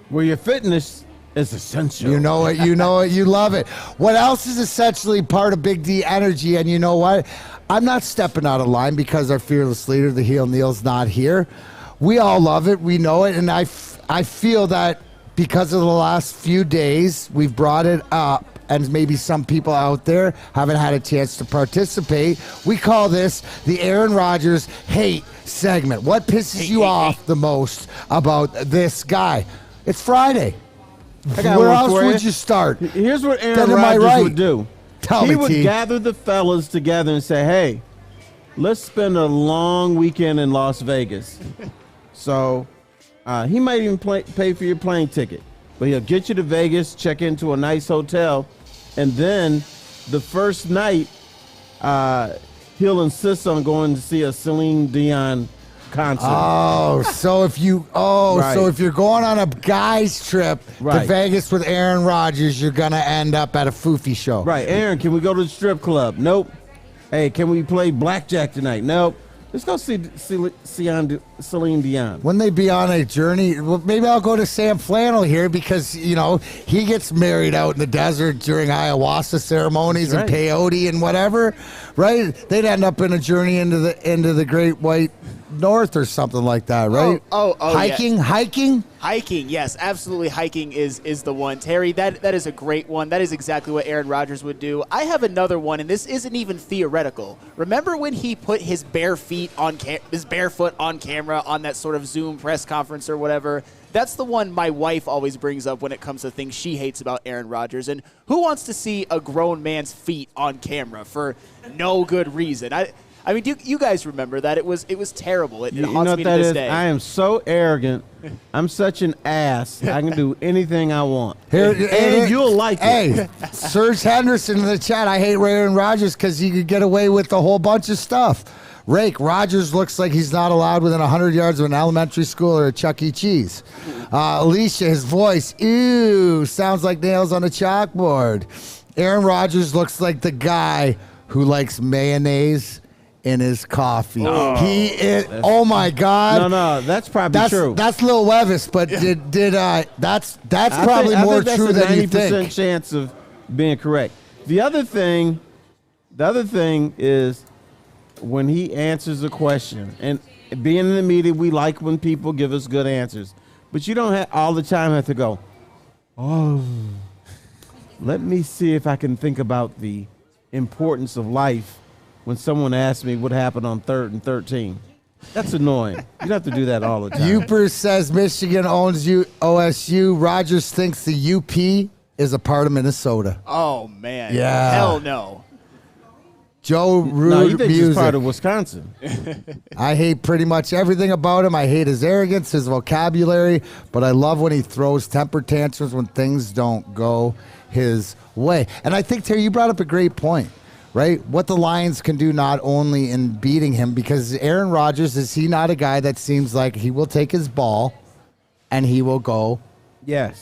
Where your fitness is essential. You know it. You know it. You love it. What else is essentially part of Big D Energy? And you know what? I'm not stepping out of line because our fearless leader, the heel Neal's not here. We all love it. We know it. And I feel that because of the last few days, we've brought it up, and maybe some people out there haven't had a chance to participate. We call this the Aaron Rodgers hate segment. What pisses you off the most about this guy? It's Friday. Where else would you start? Here's what Aaron Rodgers would do. He would T. gather the fellas together and say, hey, let's spend a long weekend in Las Vegas. So he might even pay for your plane ticket. But he'll get you to Vegas, check into a nice hotel, and then the first night he'll insist on going to see a Celine Dion concert. So if you're going on a guy's trip to Vegas with Aaron Rodgers, you're gonna end up at a foofy show. Right. Aaron, can we go to the strip club? Nope. Hey, can we play blackjack tonight? Nope. Let's go see Celine Dion. Wouldn't they be on a journey? Well, maybe I'll go to Sam Flannel here because, you know, he gets married out in the desert during ayahuasca ceremonies and peyote and whatever, right? They'd end up in a journey into the Great White North or something like that, right? Hiking, yes, absolutely. Hiking is the one. Terry, that is a great one. That is exactly what Aaron Rodgers would do. I have another one, and this isn't even theoretical. Remember when he put his bare feet his barefoot on camera on that sort of Zoom press conference or whatever? That's the one my wife always brings up when it comes to things she hates about Aaron Rodgers. And who wants to see a grown man's feet on camera for no good reason? I mean, do you guys remember that? It was terrible. It haunts me to this day. I am so arrogant. I'm such an ass. I can do anything I want. And you'll like it. Hey, Serge Henderson in the chat. I hate Aaron Rodgers because he could get away with a whole bunch of stuff. Rake, Rodgers looks like he's not allowed within 100 yards of an elementary school or a Chuck E. Cheese. Alicia, his voice, ew, sounds like nails on a chalkboard. Aaron Rodgers looks like the guy who likes mayonnaise in his coffee. He is. Oh my God! No, that's probably true. That's Lil Levis, but that's probably more true than you think. 90% chance of being correct. The other thing is when he answers a question, and being in the media, we like when people give us good answers, but you don't all the time have to go, oh, let me see if I can think about the importance of life when someone asks me what happened on 3rd and 13. That's annoying. You don't have to do that all the time. Uper says Michigan owns OSU. Rodgers thinks the UP is a part of Minnesota. Oh, man. Yeah. Hell no. Joe Rude No, you think music. he's part of Wisconsin. I hate pretty much everything about him. I hate his arrogance, his vocabulary, but I love when he throws temper tantrums when things don't go his way. And I think, Terry, you brought up a great point, right? What the Lions can do not only in beating him, because Aaron Rodgers, is he not a guy that seems like he will take his ball and he will go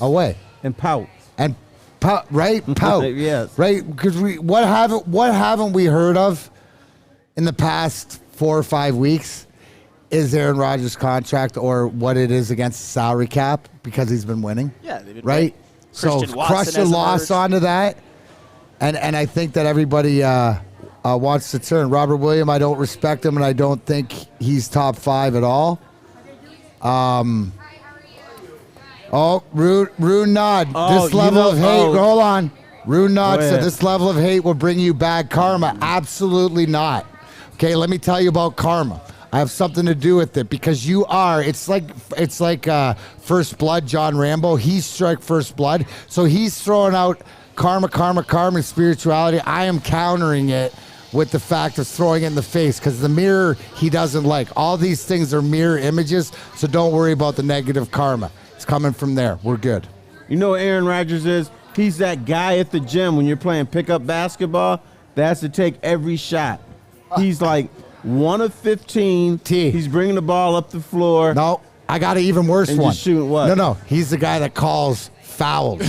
away. And pout. And pout, right? Pout. Yes. Right? Because what haven't we heard of in the past 4 or 5 weeks is Aaron Rodgers' contract or what it is against the salary cap because he's been winning. Yeah, they've been right. So crush the loss onto that, and I think that everybody wants to turn. Robert Williams, I don't respect him, and I don't think he's top 5 at all. Rune Nod. This level of hate. Hold on. Rune Nod said this level of hate will bring you bad karma. Absolutely not. Okay, let me tell you about karma. I have something to do with it because you are. It's like First Blood, John Rambo. He struck First Blood, so he's throwing out karma, and spirituality. I am countering it with the fact of throwing it in the face because the mirror he doesn't like. All these things are mirror images, so don't worry about the negative karma. It's coming from there. We're good. You know what Aaron Rodgers is? He's that guy at the gym when you're playing pickup basketball that has to take every shot. He's like 1 of 15. He's bringing the ball up the floor. No, I got an even worse and one. Just shooting what? No. He's the guy that calls fouls.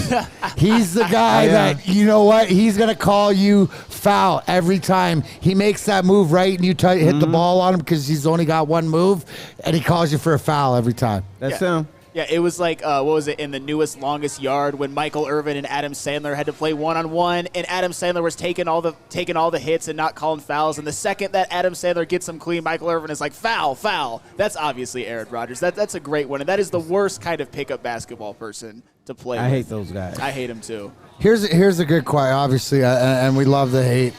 He's the guy that, you know what? He's going to call you foul every time. He makes that move right and you hit the ball on him because he's only got one move, and he calls you for a foul every time. That's him. Yeah, it was like, what was it, in the newest Longest Yard when Michael Irvin and Adam Sandler had to play one-on-one, and Adam Sandler was taking all the hits and not calling fouls, and the second that Adam Sandler gets him clean, Michael Irvin is like, foul. That's obviously Aaron Rodgers. That's a great one, and that is the worst kind of pickup basketball person to play with. I hate those guys. I hate him too. Here's a good question, obviously, and we love the hate.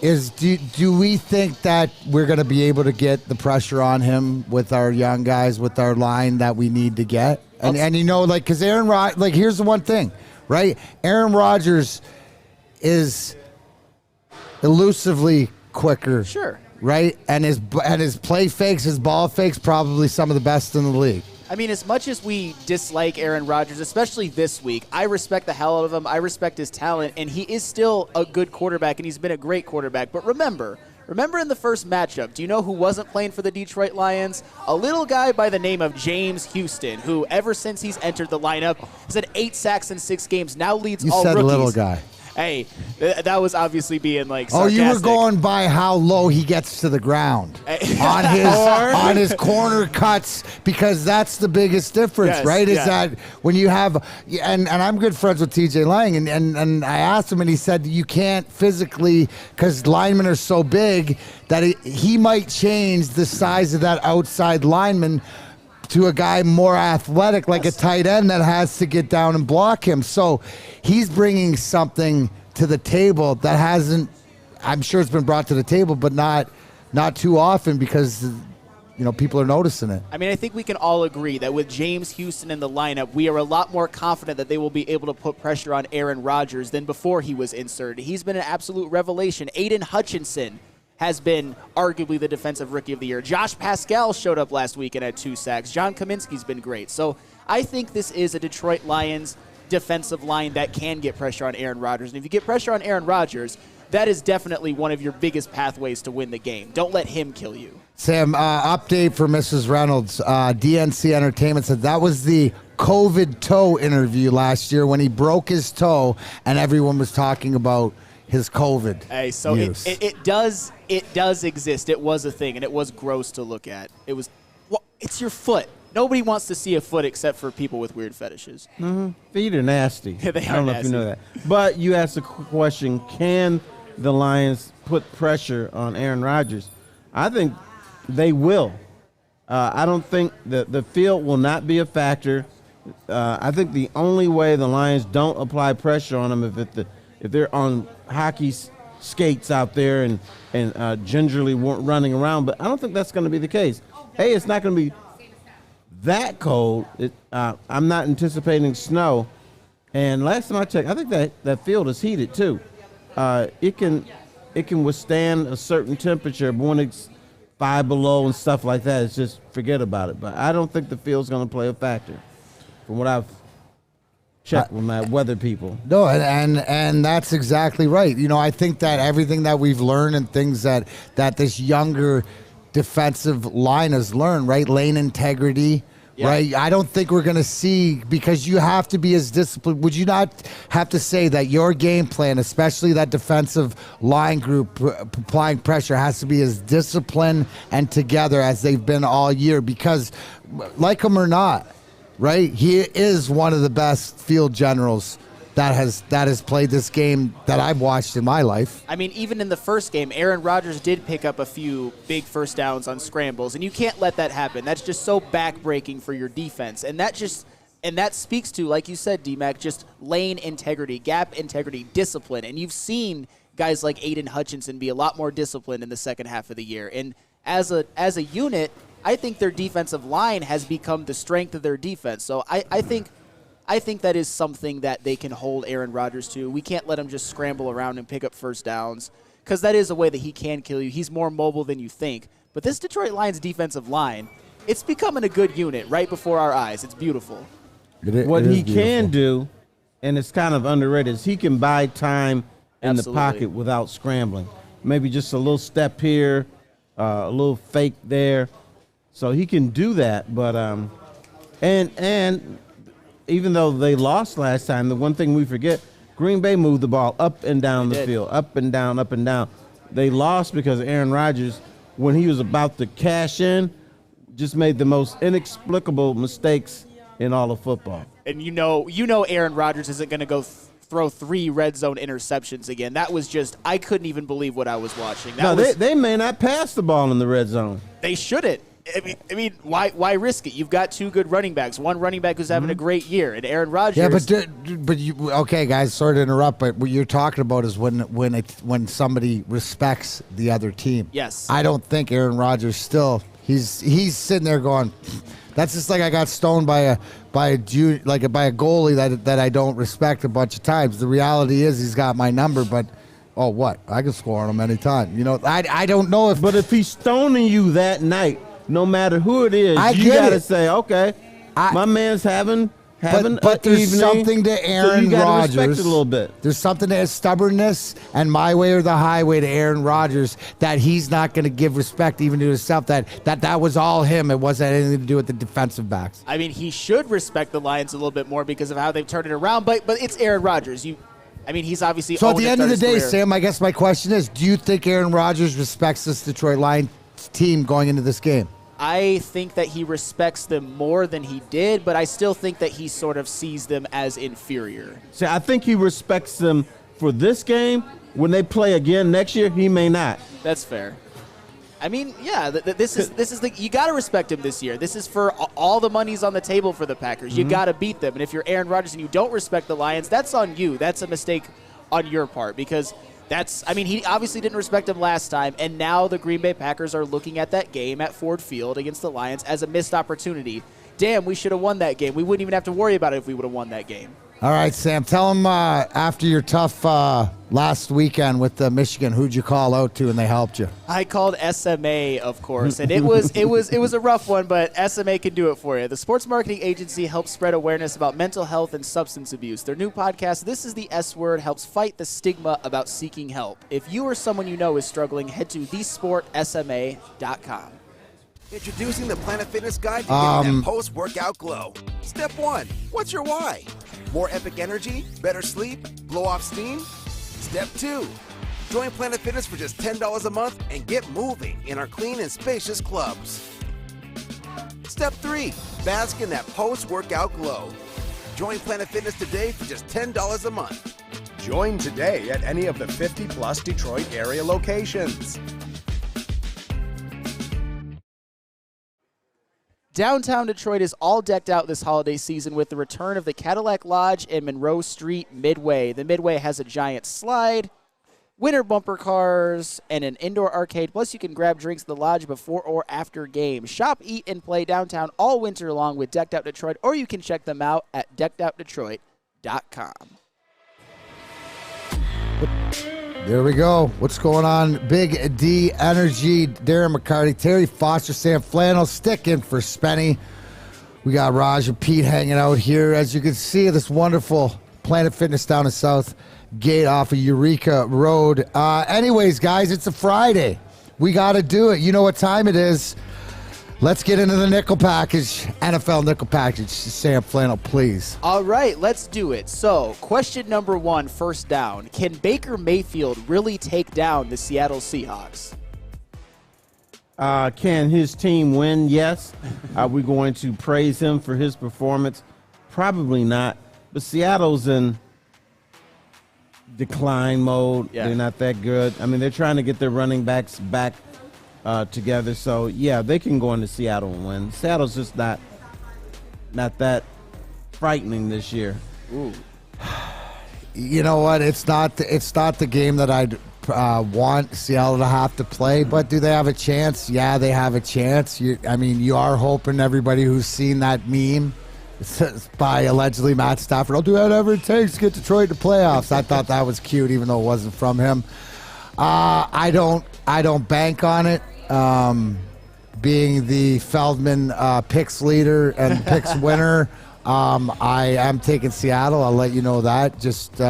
Do we think that we're going to be able to get the pressure on him with our young guys, with our line that we need to get? And you know, like, because Aaron Rodgers, like, here's the one thing, right? Aaron Rodgers is elusively quicker. Sure. Right? And his play fakes, his ball fakes, probably some of the best in the league. I mean, as much as we dislike Aaron Rodgers, especially this week, I respect the hell out of him. I respect his talent, and he is still a good quarterback, and he's been a great quarterback. But remember in the first matchup, do you know who wasn't playing for the Detroit Lions? A little guy by the name of James Houston, who ever since he's entered the lineup has had 8 sacks in 6 games, now leads all rookies. You said little guy. Hey, that was obviously being like sarcastic. Oh, you were going by how low he gets to the ground on his corner cuts, because that's the biggest difference, right? Is that when you have, and I'm good friends with TJ Lang, and I asked him, and he said you can't physically, because linemen are so big that he might change the size of that outside lineman to a guy more athletic, like a tight end that has to get down and block him. So he's bringing something to the table that hasn't, I'm sure it's been brought to the table, but not too often, because people are noticing it. I mean, I think we can all agree that with James Houston in the lineup, we are a lot more confident that they will be able to put pressure on Aaron Rodgers than before he was inserted. He's been an absolute revelation. Aiden Hutchinson has been arguably the defensive rookie of the year. Josh Pascal showed up last week and had 2 sacks. John Kaminsky's been great. So I think this is a Detroit Lions defensive line that can get pressure on Aaron Rodgers. And if you get pressure on Aaron Rodgers, that is definitely one of your biggest pathways to win the game. Don't let him kill you. Sam, update for Mrs. Reynolds. DNC Entertainment said that was the COVID toe interview last year when he broke his toe and everyone was talking about his COVID. Hey, so use. It does exist. It was a thing, and it was gross to look at. It's your foot. Nobody wants to see a foot except for people with weird fetishes. Mm-hmm. Feet are nasty. Yeah, they are I don't know nasty. if you know that. But you asked the question, can the Lions put pressure on Aaron Rodgers? I think they will. I don't think the field will not be a factor. I think the only way the Lions don't apply pressure on him if they're on hockey skates out there and gingerly running around, but I don't think that's going to be the case. Hey, it's not going to be that cold. I'm not anticipating snow. And last time I checked, I think that field is heated too. It can withstand a certain temperature, but when it's 5 below and stuff like that, it's just forget about it. But I don't think the field's going to play a factor from what I've check with my weather people. No, and that's exactly right. I think that everything that we've learned and things that this younger defensive line has learned, right? Lane integrity, right? I don't think we're going to see, because you have to be as disciplined. Would you not have to say that your game plan, especially that defensive line group applying pressure, has to be as disciplined and together as they've been all year? Because like them or not, right? He is one of the best field generals that has played this game that I've watched in my life. I mean, even in the first game, Aaron Rodgers did pick up a few big first downs on scrambles, and you can't let that happen. That's just so backbreaking for your defense, and that speaks to, like you said, DMac, just lane integrity, gap integrity, discipline, and you've seen guys like Aiden Hutchinson be a lot more disciplined in the second half of the year. And as a unit, I think their defensive line has become the strength of their defense. So I think that is something that they can hold Aaron Rodgers to. We can't let him just scramble around and pick up first downs, because that is a way that he can kill you. He's more mobile than you think. But this Detroit Lions defensive line, it's becoming a good unit right before our eyes. It's beautiful. What he can do, and it's kind of underrated, is he can buy time in the pocket without scrambling. Maybe just a little step here, a little fake there. So he can do that. But and even though they lost last time, the one thing we forget, Green Bay moved the ball up and down the field, up and down, up and down. They lost because Aaron Rodgers, when he was about to cash in, just made the most inexplicable mistakes in all of football. And you know Aaron Rodgers isn't going to go throw 3 red zone interceptions again. That was just, I couldn't even believe what I was watching. They may not pass the ball in the red zone. They shouldn't. I mean, why risk it? You've got 2 good running backs. One running back who's having a great year, and Aaron Rodgers. Yeah, but you, okay, guys, sorry to interrupt, but what you're talking about is when somebody respects the other team. Yes. I don't think Aaron Rodgers still. He's sitting there going, that's just like I got stoned by a goalie that I don't respect a bunch of times. The reality is he's got my number, but. Oh, what? I can score on him anytime. I don't know if. But if he's stoning you that night, no matter who it is, you got to say, okay, my man's having but there's evening, something to Aaron so Rodgers. Respect it a little bit. There's something to his stubbornness and my way or the highway to Aaron Rodgers that he's not going to give respect even to himself. That was all him. It wasn't anything to do with the defensive backs. I mean, he should respect the Lions a little bit more because of how they've turned it around. But it's Aaron Rodgers. He's obviously. So at the end of the day, career. Sam, I guess my question is, do you think Aaron Rodgers respects this Detroit Lions team going into this game? I think that he respects them more than he did, but I still think that he sort of sees them as inferior. See, I think he respects them for this game. When they play again next year, he may not. That's fair. I mean, yeah, this is you got to respect him this year. This is for all the money's on the table for the Packers. You got to beat them. And if you're Aaron Rodgers and you don't respect the Lions, that's on you. That's a mistake on your part because he obviously didn't respect him last time, and now the Green Bay Packers are looking at that game at Ford Field against the Lions as a missed opportunity. Damn, we should have won that game. We wouldn't even have to worry about it if we would have won that game. All right, Sam, tell them after your tough last weekend with Michigan, who'd you call out to and they helped you? I called SMA, of course, and it was a rough one, but SMA can do it for you. The sports marketing agency helps spread awareness about mental health and substance abuse. Their new podcast, This is the S Word, helps fight the stigma about seeking help. If you or someone you know is struggling, head to thesportsma.com. Introducing the Planet Fitness Guide to getting that post-workout glow. Step 1, what's your why? More epic energy, better sleep, blow off steam? Step 2, join Planet Fitness for just $10 a month and get moving in our clean and spacious clubs. Step 3, bask in that post-workout glow. Join Planet Fitness today for just $10 a month. Join today at any of the 50-plus Detroit area locations. Downtown Detroit is all decked out this holiday season with the return of the Cadillac Lodge and Monroe Street Midway. The Midway has a giant slide, winter bumper cars, and an indoor arcade. Plus, you can grab drinks at the Lodge before or after games. Shop, eat, and play downtown all winter long with Decked Out Detroit, or you can check them out at deckedoutdetroit.com. There we go. What's going on? Big D Energy, Darren McCarty, Terry Foster, Sam Flannel, sticking for Spenny. We got Raj and Pete hanging out here. As you can see, this wonderful Planet Fitness down in South Gate off of Eureka Road. Anyways, guys, it's a Friday. We got to do it. You know what time it is. Let's get into the nickel package, NFL nickel package. Sam Flannel, please. All right, let's do it. So, question number 1, first down. Can Baker Mayfield really take down the Seattle Seahawks? Can his team win? Yes. Are we going to praise him for his performance? Probably not. But Seattle's in decline mode. Yeah. They're not that good. I mean, they're trying to get their running backs back together. So, yeah, they can go into Seattle and win. Seattle's just not that frightening this year. Ooh. You know what? It's not the game that I'd want Seattle to have to play, but do they have a chance? Yeah, they have a chance. You are hoping everybody who's seen that meme by allegedly Matt Stafford, I'll do whatever it takes to get Detroit to playoffs. I thought that was cute, even though it wasn't from him. I don't bank on it. Being the Feldman picks leader and picks winner, I am taking Seattle. I'll let you know that. Just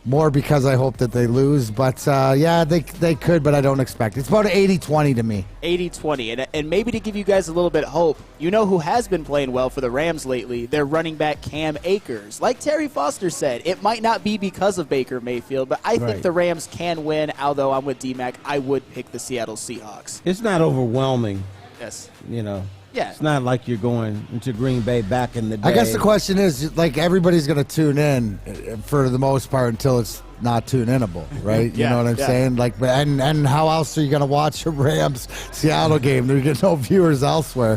more because I hope that they lose. But, yeah, they could, but I don't expect it. It's about 80-20 to me. 80-20. And maybe to give you guys a little bit of hope, you know who has been playing well for the Rams lately? Their running back Cam Akers. Like Terry Foster said, it might not be because of Baker Mayfield, but I think the Rams can win. Although I'm with DMac, I would pick the Seattle Seahawks. It's not overwhelming. Yes. Yeah. It's not like you're going into Green Bay back in the day. I guess the question is, like, everybody's going to tune in for the most part until it's not tune-inable, right? You know what I'm saying? Like, and how else are you going to watch a Rams-Seattle game? There get no viewers elsewhere,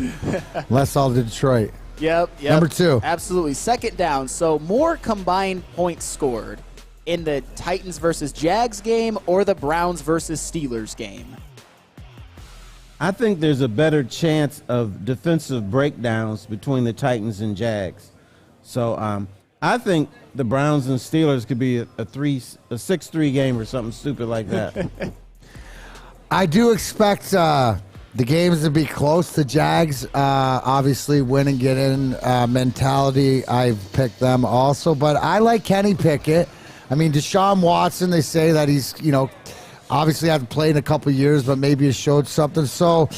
unless all to Detroit. Yep. Number 2. Absolutely. Second down. So more combined points scored in the Titans versus Jags game or the Browns versus Steelers game? I think there's a better chance of defensive breakdowns between the Titans and Jags. So I think the Browns and Steelers could be a 6-3 game or something stupid like that. I do expect the games to be close. The Jags, obviously, win and get in mentality. I've picked them also. But I like Kenny Pickett. I mean, Deshaun Watson, they say that he's, obviously hasn't played in a couple of years, but maybe has showed something. So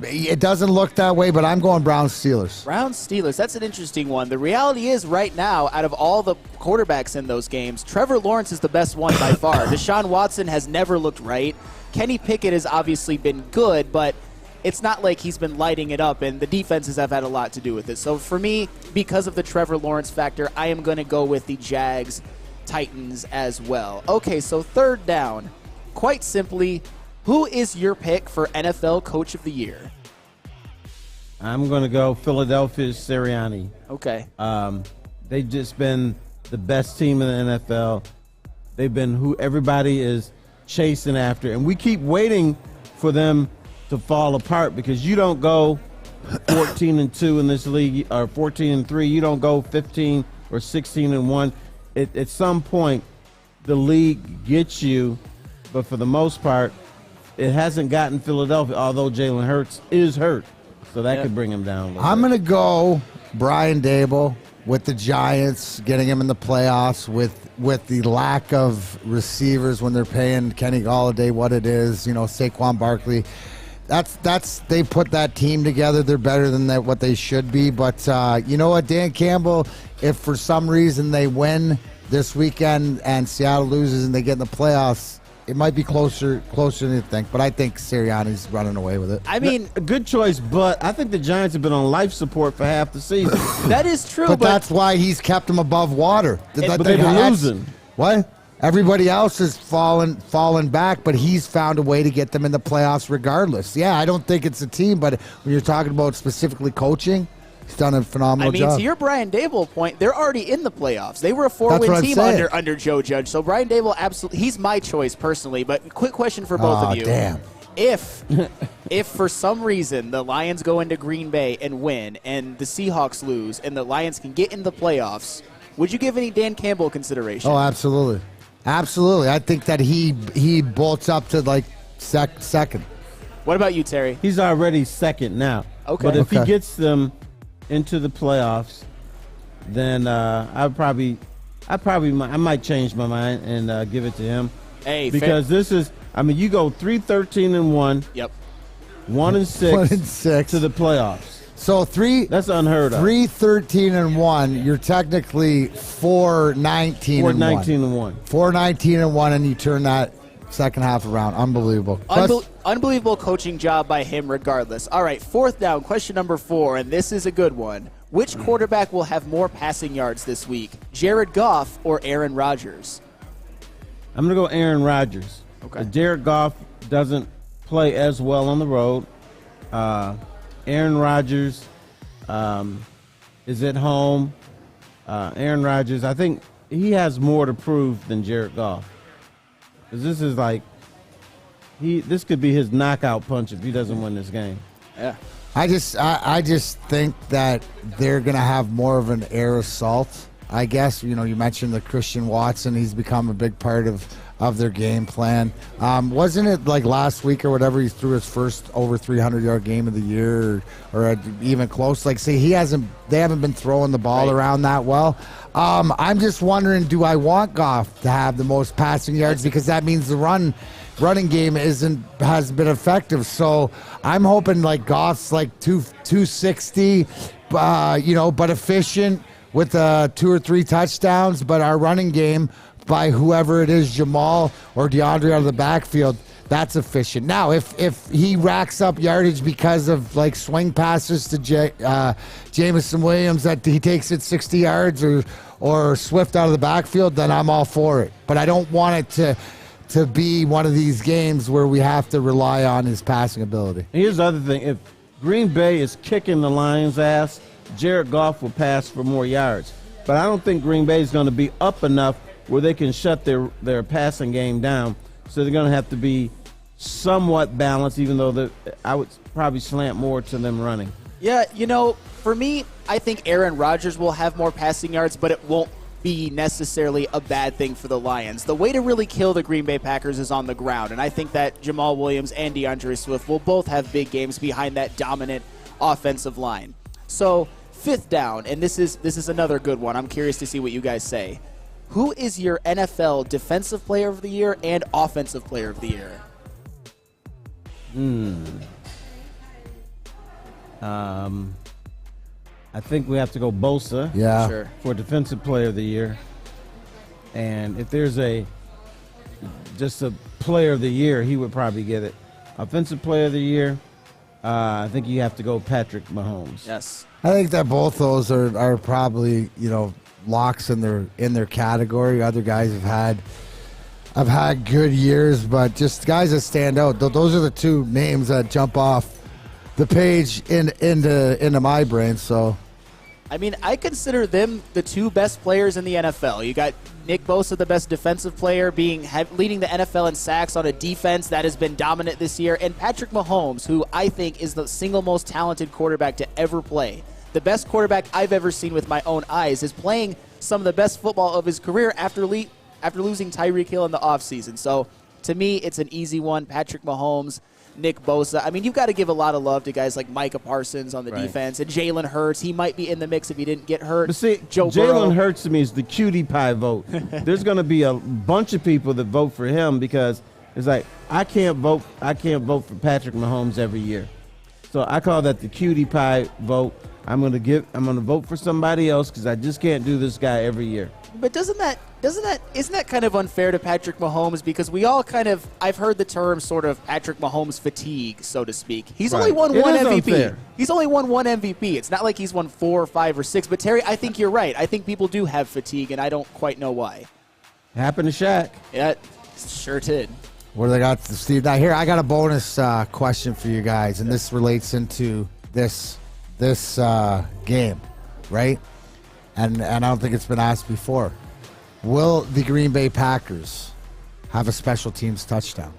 it doesn't look that way, but I'm going Browns-Steelers. Browns-Steelers, that's an interesting one. The reality is right now, out of all the quarterbacks in those games, Trevor Lawrence is the best one by far. Deshaun Watson has never looked right. Kenny Pickett has obviously been good, but it's not like he's been lighting it up, and the defenses have had a lot to do with it. So for me, because of the Trevor Lawrence factor, I am going to go with the Jags-Titans as well. Okay, so third down. Quite simply, who is your pick for NFL Coach of the Year? I'm going to go Philadelphia's Sirianni. Okay. They've just been the best team in the NFL. They've been who everybody is chasing after. And we keep waiting for them to fall apart because you don't go 14-2 in this league or 14-3. You don't go 15 or 16-1. At some point, the league gets you. But for the most part, it hasn't gotten Philadelphia, although Jalen Hurts is hurt. So that could bring him down a little I'm going to go Brian Daboll with the Giants, getting him in the playoffs with the lack of receivers when they're paying Kenny Golladay what it is, Saquon Barkley. That's they put that team together. They're better than what they should be. But you know what, Dan Campbell, if for some reason they win this weekend and Seattle loses and they get in the playoffs, it might be closer than you think, but I think Sirianni's running away with it. I mean, a good choice, but I think the Giants have been on life support for half the season. That is true, but that's why he's kept them above water. But they've been losing. What? Everybody else is fallen back, but he's found a way to get them in the playoffs regardless. Yeah, I don't think it's a team, but when you're talking about specifically coaching, he's done a phenomenal job. To your Brian Daboll point, they're already in the playoffs. They were a 4-win team under Joe Judge. So Brian Daboll, absolutely, he's my choice personally. But quick question for both of you. Damn. If for some reason the Lions go into Green Bay and win and the Seahawks lose and the Lions can get in the playoffs, would you give any Dan Campbell consideration? Oh, absolutely. Absolutely. I think that he bolts up to like second. What about you, Terry? He's already second now. Okay. But if he gets them into the playoffs, then I might change my mind and give it to him. Hey, because this is, you go 3-13-1. Yep. 1-6 to the playoffs. So that's unheard of. 3-13-1. You're technically 4-19-1. 4-19-1. 4-19-1, and you turn that second half around. Unbelievable. Unbelievable coaching job by him regardless. All right, fourth down, question number 4, and this is a good one. Which quarterback will have more passing yards this week, Jared Goff or Aaron Rodgers? I'm going to go Aaron Rodgers. Okay. Jared Goff doesn't play as well on the road. Aaron Rodgers is at home. Aaron Rodgers, I think he has more to prove than Jared Goff. Because this is like, this could be his knockout punch if he doesn't win this game. Yeah. I just think that they're going to have more of an air assault. I guess, you mentioned the Christian Watson. He's become a big part of their game plan. Wasn't it like last week or whatever, he threw his first over 300-yard game of the year or even close? Like, see, they haven't been throwing the ball around that well. I'm just wondering, do I want Goff to have the most passing yards? Because that means the running game has been effective. So I'm hoping like Goff's like 260, but efficient with 2 or 3 touchdowns. But our running game by whoever it is, Jamal or DeAndre out of the backfield, that's efficient. Now, if he racks up yardage because of like swing passes to Jameson Williams that he takes it 60 yards or Swift out of the backfield, then I'm all for it. But I don't want it to be one of these games where we have to rely on his passing ability. Here's the other thing. If Green Bay is kicking the Lions' ass, Jared Goff will pass for more yards. But I don't think Green Bay is going to be up enough where they can shut their passing game down. So they're going to have to be somewhat balanced, even though I would probably slant more to them running. Yeah, for me, I think Aaron Rodgers will have more passing yards, but it won't be necessarily a bad thing for the Lions. The way to really kill the Green Bay Packers is on the ground, and I think that Jamal Williams and DeAndre Swift will both have big games behind that dominant offensive line. So 5th down, and this is another good one. I'm curious to see what you guys say. Who is your NFL Defensive Player of the Year and Offensive Player of the Year? I think we have to go Bosa Sure. for Defensive Player of the Year. And if there's just a Player of the Year, he would probably get it. Offensive Player of the Year, I think you have to go Patrick Mahomes. Yes. I think that both those are probably, locks in their category. Other guys have had good years, but just guys that stand out. Those are the two names that jump off the page into my brain. So, I mean, I consider them the 2 best players in the NFL. You got Nick Bosa, the best defensive player, leading the NFL in sacks on a defense that has been dominant this year, and Patrick Mahomes, who I think is the single most talented quarterback to ever play. The best quarterback I've ever seen with my own eyes is playing some of the best football of his career after losing Tyreek Hill in the offseason. So, to me, it's an easy one. Patrick Mahomes, Nick Bosa. I mean, you've got to give a lot of love to guys like Micah Parsons on the defense and Jalen Hurts. He might be in the mix if he didn't get hurt. But see, Jalen Hurts to me is the cutie pie vote. There's going to be a bunch of people that vote for him because it's like I can't vote for Patrick Mahomes every year. So I call that the cutie pie vote. I'm going to vote for somebody else because I just can't do this guy every year. But isn't that kind of unfair to Patrick Mahomes? Because we all I've heard the term sort of Patrick Mahomes fatigue, so to speak. He's only won one MVP. Unfair. He's only won one MVP. It's not like he's won 4 or 5 or 6. But Terry, I think you're right. I think people do have fatigue, and I don't quite know why. Happened to Shaq. Yeah, sure did. What do they got, Steve? Now here, I got a bonus question for you guys, and this relates into this game, right? And I don't think it's been asked before. Will the Green Bay Packers have a special teams touchdown?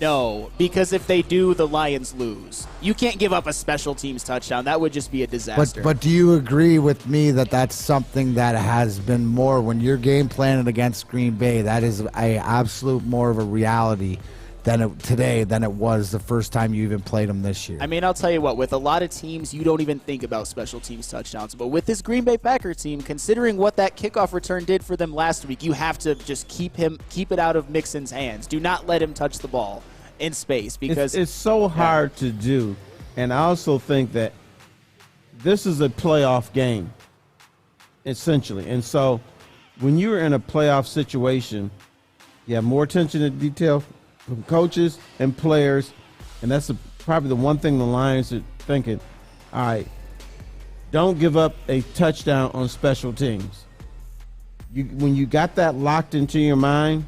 No, because if they do, the Lions lose. You can't give up a special teams touchdown. That would just be a disaster. But do you agree with me that that's something that has been more, when you're game planning against Green Bay, that is a absolute more of a reality today than it was the first time you even played them this year? I mean, I'll tell you what, with a lot of teams, you don't even think about special teams touchdowns. But with this Green Bay Packers team, considering what that kickoff return did for them last week, you have to just keep it out of Mixon's hands. Do not let him touch the ball in space because it's so hard to do. And I also think that this is a playoff game, essentially. And so when you're in a playoff situation, you have more attention to detail from coaches and players, and that's probably the one thing the Lions are thinking. All right, don't give up a touchdown on special teams. when you got that locked into your mind,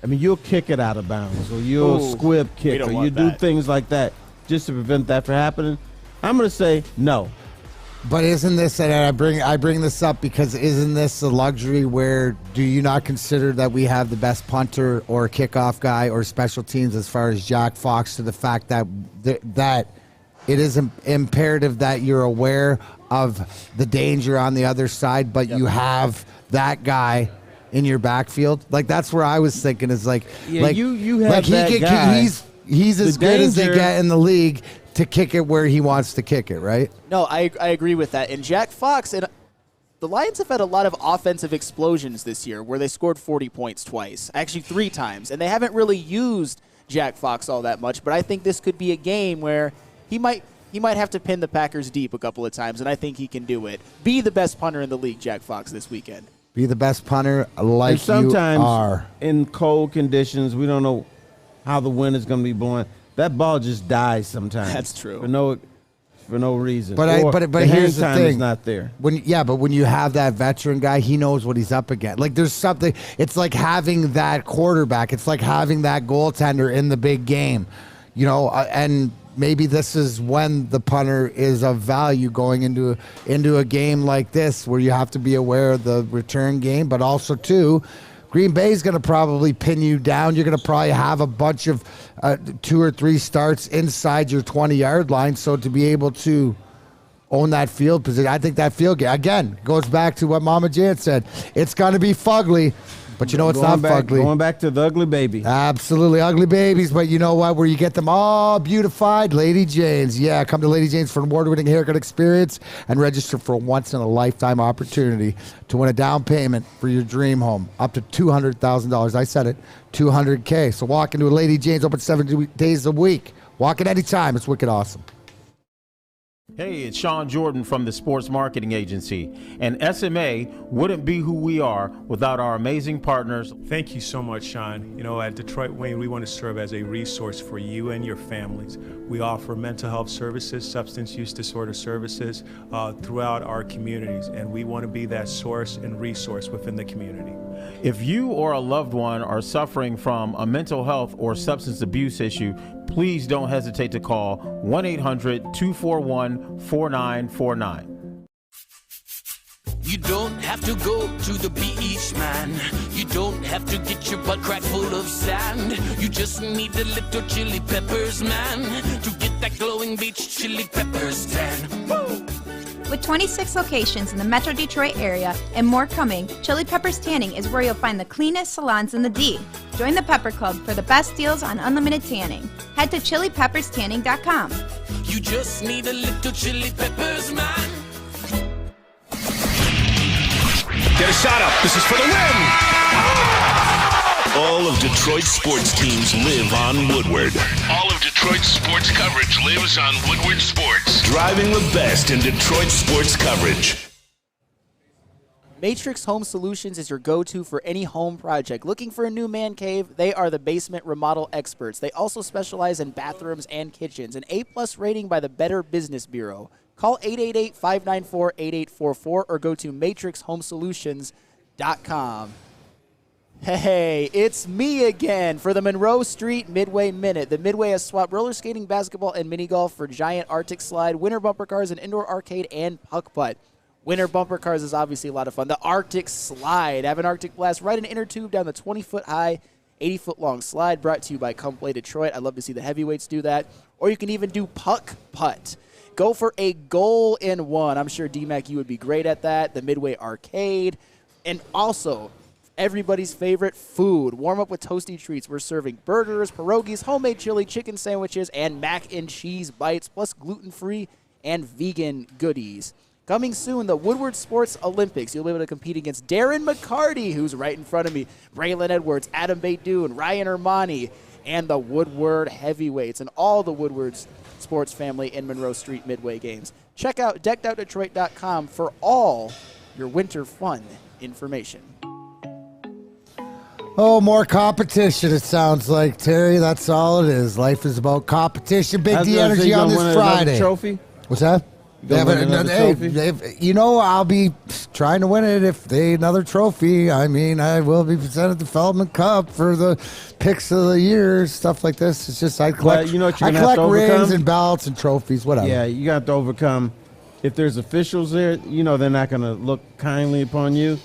I mean, you'll kick it out of bounds, or you'll squib kick, or you do things like that just to prevent that from happening. I'm going to say no. But isn't this, and I bring this up because isn't this a luxury where do you not consider that we have the best punter or kickoff guy or special teams as far as Jack Fox, to the fact that it is imperative that you're aware of the danger on the other side, but you have that guy in your backfield? Like, that's where I was thinking is like, you have like that guy. He's as good as they get in the league to kick it where he wants to kick it, right? No, I agree with that. And Jack Fox, and the Lions have had a lot of offensive explosions this year where they scored 40 points twice, actually 3 times, and they haven't really used Jack Fox all that much. But I think this could be a game where he might have to pin the Packers deep a couple of times, and I think he can do it. Be the best punter in the league, Jack Fox, this weekend. Be the best punter like and sometimes you are. In cold conditions, we don't know how the wind is going to be blowing. That ball just dies sometimes. That's true. For no reason. But here's the thing. Is not there. But when you have that veteran guy, he knows what he's up against. Like, there's something. It's like having that quarterback. It's like having that goaltender in the big game. You know, and maybe this is when the punter is of value going into a game like this, where you have to be aware of the return game, but also too, Green Bay is going to probably pin you down. You're going to probably have a bunch of 2 or 3 starts inside your 20-yard line. So to be able to own that field position, I think that field game, again, goes back to what Mama Jan said. It's going to be fugly, but you know it's not fugly. Going back to the ugly baby. Absolutely, ugly babies, but you know what? Where you get them all beautified, Lady Jane's. Yeah, come to Lady Jane's for an award-winning haircut experience and register for a once-in-a-lifetime opportunity to win a down payment for your dream home, up to $200,000. I said it, $200K. So walk into a Lady Jane's, open 7 days a week. Walk in anytime. It's wicked awesome. Hey, it's Sean Jordan from the Sports Marketing Agency, and SMA wouldn't be who we are without our amazing partners. Thank you so much, Sean. You know, at Detroit Wayne, we want to serve as a resource for you and your families. We offer mental health services, substance use disorder services throughout our communities, and we want to be that source and resource within the community. If you or a loved one are suffering from a mental health or substance abuse issue, please don't hesitate to call 1-800-241-4949. You don't have to go to the beach, man. You don't have to get your butt crack full of sand. You just need a little chili peppers, man, to get that glowing beach chili peppers tan. Woo! With 26 locations in the Metro Detroit area and more coming, Chili Peppers Tanning is where you'll find the cleanest salons in the D. Join the Pepper Club for the best deals on unlimited tanning. Head to chilipepperstanning.com. You just need a little chili peppers, man. Get a shot up. This is for the win. All of Detroit's sports teams live on Woodward. All of Detroit's sports coverage lives on Woodward Sports. Driving the best in Detroit sports coverage. Matrix Home Solutions is your go-to for any home project. Looking for a new man cave? They are the basement remodel experts. They also specialize in bathrooms and kitchens. An A+ rating by the Better Business Bureau. Call 888-594-8844 or go to matrixhomesolutions.com. Hey, it's me again for the Monroe Street Midway Minute. The Midway has swapped roller skating, basketball, and mini golf for giant Arctic slide, winter bumper cars, and indoor arcade and puck putt. Winter bumper cars is obviously a lot of fun. The Arctic slide. Have an Arctic blast. Ride an inner tube down the 20-foot high, 80-foot-long slide brought to you by Come Play Detroit. I'd love to see the heavyweights do that. Or you can even do puck putt. Go for a goal in one. I'm sure, DMac, you would be great at that. The Midway Arcade. And also, everybody's favorite food. Warm up with toasty treats. We're serving burgers, pierogies, homemade chili, chicken sandwiches, and mac and cheese bites, plus gluten-free and vegan goodies. Coming soon, the Woodward Sports Olympics. You'll be able to compete against Darren McCarty, who's right in front of me, Braylon Edwards, Adam Baidoon, Ryan Ermanni, and the Woodward heavyweights, and all the Woodward's sports family in Monroe Street Midway games. Check out deckedoutdetroit.com for all your winter fun information. Oh, more competition, it sounds like, Terry. That's all it is. Life is about competition. Big D energy on this Friday. Trophy? What's that? I'll be trying to win it if they another trophy. I mean, I will be presented the Feldman Cup for the picks of the year, stuff like this. It's just I collect, I collect rings and belts and trophies, whatever. Yeah, you got to overcome. If there's officials there, they're not going to look kindly upon you.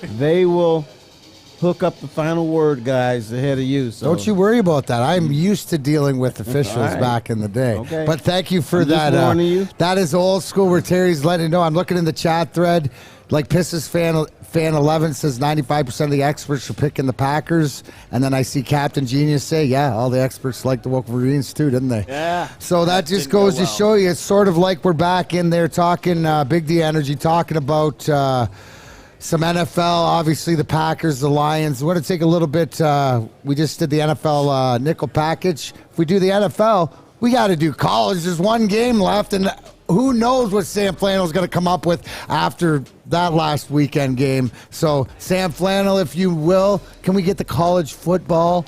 They will hook up the final word, guys, ahead of you. So. Don't you worry about that. I'm used to dealing with officials back in the day. Okay. But thank you for that. That is old school where Terry's letting you know. I'm looking in the chat thread. Like Pisses fan 11 says 95% of the experts are picking the Packers. And then I see Captain Genius say, yeah, all the experts like the Wolverines too, didn't they? Yeah. So that just goes to show you, it's sort of like we're back in there talking Big D Energy, talking about some NFL, obviously the Packers, the Lions. We're going to take a little bit. We just did the NFL nickel package. If we do the NFL, we got to do college. There's one game left, and who knows what Sam Flannel's going to come up with after that last weekend game. So, Sam Flannel, if you will, can we get the college football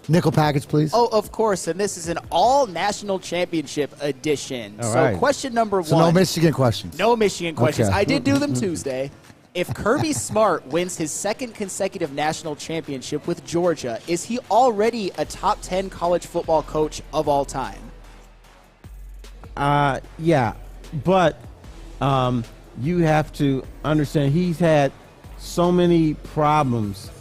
nickel package, please? Oh, of course, and this is an all-national championship edition. All right. Question number one. So no Michigan questions. No Michigan questions. Okay. I did do them Tuesday. If Kirby Smart wins his second consecutive national championship with Georgia, is he already a top 10 college football coach of all time? Yeah, but you have to understand he's had so many problems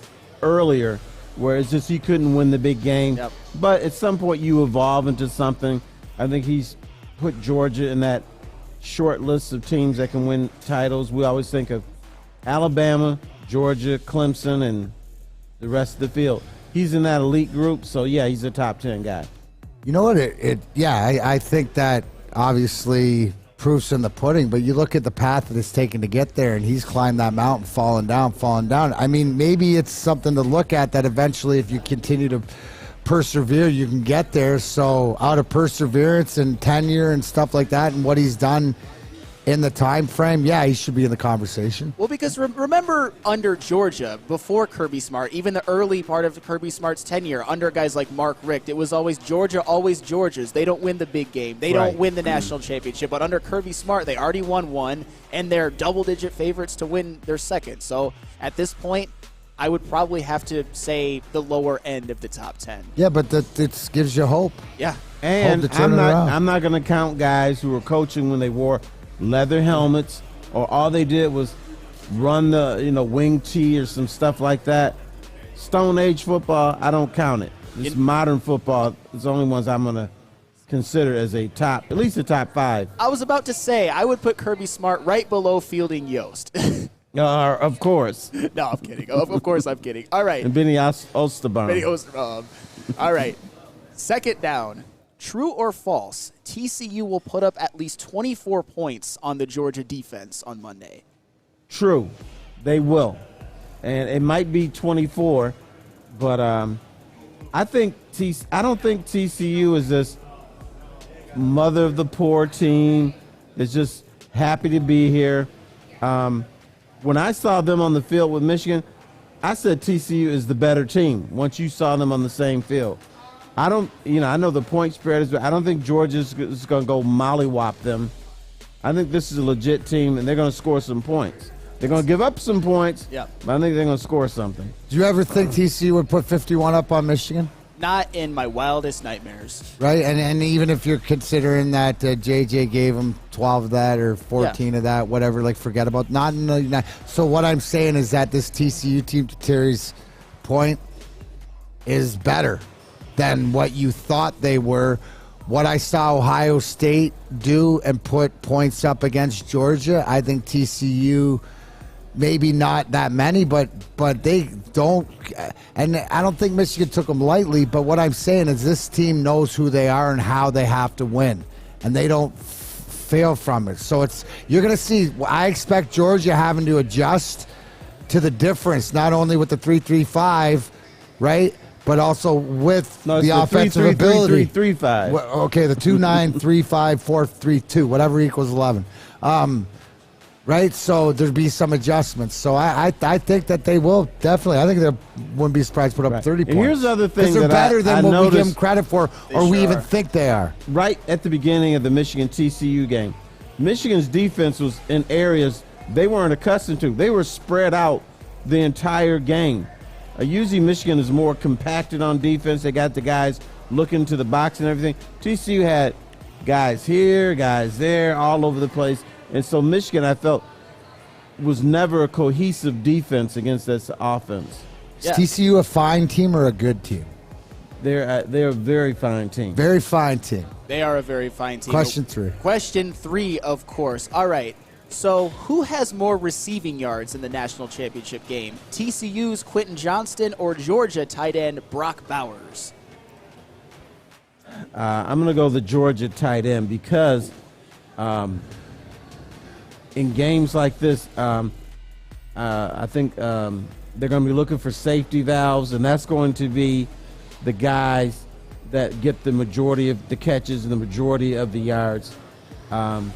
earlier where it's just he couldn't win the big game. Yep. But at some point you evolve into something. I think he's put Georgia in that short list of teams that can win titles. We always think of Alabama, Georgia, Clemson, and the rest of the field. He's in that elite group, so yeah, he's a top 10 guy. You know what? I think that obviously proof's in the pudding, but you look at the path that it's taken to get there, and he's climbed that mountain, falling down. I mean, maybe it's something to look at that eventually if you continue to persevere, you can get there. So out of perseverance and tenure and stuff like that and what he's done in the time frame, yeah, he should be in the conversation. Well, because remember under Georgia, before Kirby Smart, even the early part of Kirby Smart's tenure, under guys like Mark Richt, it was always Georgia, always Georgia's. They don't win the big game. They don't win the national championship. But under Kirby Smart, they already won one, and they're double-digit favorites to win their second. So at this point, I would probably have to say the lower end of the top 10. Yeah, but it gives you hope. Yeah. And I'm not going to count guys who were coaching when they wore leather helmets, or all they did was run the wing tee or some stuff like that. Stone Age football, I don't count it. This modern football is the only ones I'm going to consider as at least a top 5. I was about to say, I would put Kirby Smart right below Fielding Yost. Of course. No, I'm kidding. Of course I'm kidding. All right. And Benny Osterbaum. Benny Osterbaum. All right. Second down. True or false, TCU will put up at least 24 points on the Georgia defense on Monday? True. They will. And it might be 24, but I don't think TCU is this mother of the poor team that's just happy to be here. When I saw them on the field with Michigan, I said TCU is the better team once you saw them on the same field. I know the point spread is, but I don't think Georgia's going to go mollywop them. I think this is a legit team, and they're going to score some points. They're going to give up some points, but I think they're going to score something. Do you ever think TCU would put 51 up on Michigan? Not in my wildest nightmares. Right, and even if you're considering that JJ gave them 12 of that or 14 of that, whatever, forget about So what I'm saying is that this TCU team, to Terry's point, is better than what you thought they were. What I saw Ohio State do and put points up against Georgia, I think TCU, maybe not that many, but they don't. And I don't think Michigan took them lightly, but what I'm saying is this team knows who they are and how they have to win, and they don't fail from it. So you're going to see, I expect Georgia having to adjust to the difference, not only with the 3-3-5, right? But also with the offensive ability. 3-3-3-5. Okay, the 2-9-3-5-4-3-2, whatever equals 11. Right? So there'd be some adjustments. So I think that they will definitely. I think they wouldn't be surprised to put up 30 points. And here's the other thing, they're better than what we give them credit for, or we even are. think they are. Right at the beginning of the Michigan TCU game, Michigan's defense was in areas they weren't accustomed to. They were spread out the entire game. Usually Michigan is more compacted on defense. They got the guys looking to the box and everything. TCU had guys here, guys there, all over the place. And so Michigan, I felt, was never a cohesive defense against this offense. Is TCU a fine team or a good team? They're a very fine team. Very fine team. They are a very fine team. Question 3. Question 3, of course. All right. So who has more receiving yards in the national championship game? TCU's Quentin Johnston or Georgia tight end Brock Bowers? I'm going to go the Georgia tight end because in games like this, I think they're going to be looking for safety valves, and that's going to be the guys that get the majority of the catches and the majority of the yards. It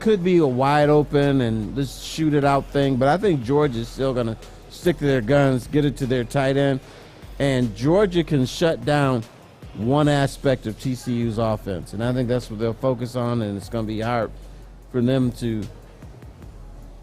could be a wide open and let's shoot it out thing, but I think Georgia's still going to stick to their guns, get it to their tight end, and Georgia can shut down one aspect of TCU's offense, and I think that's what they'll focus on, and it's going to be hard for them to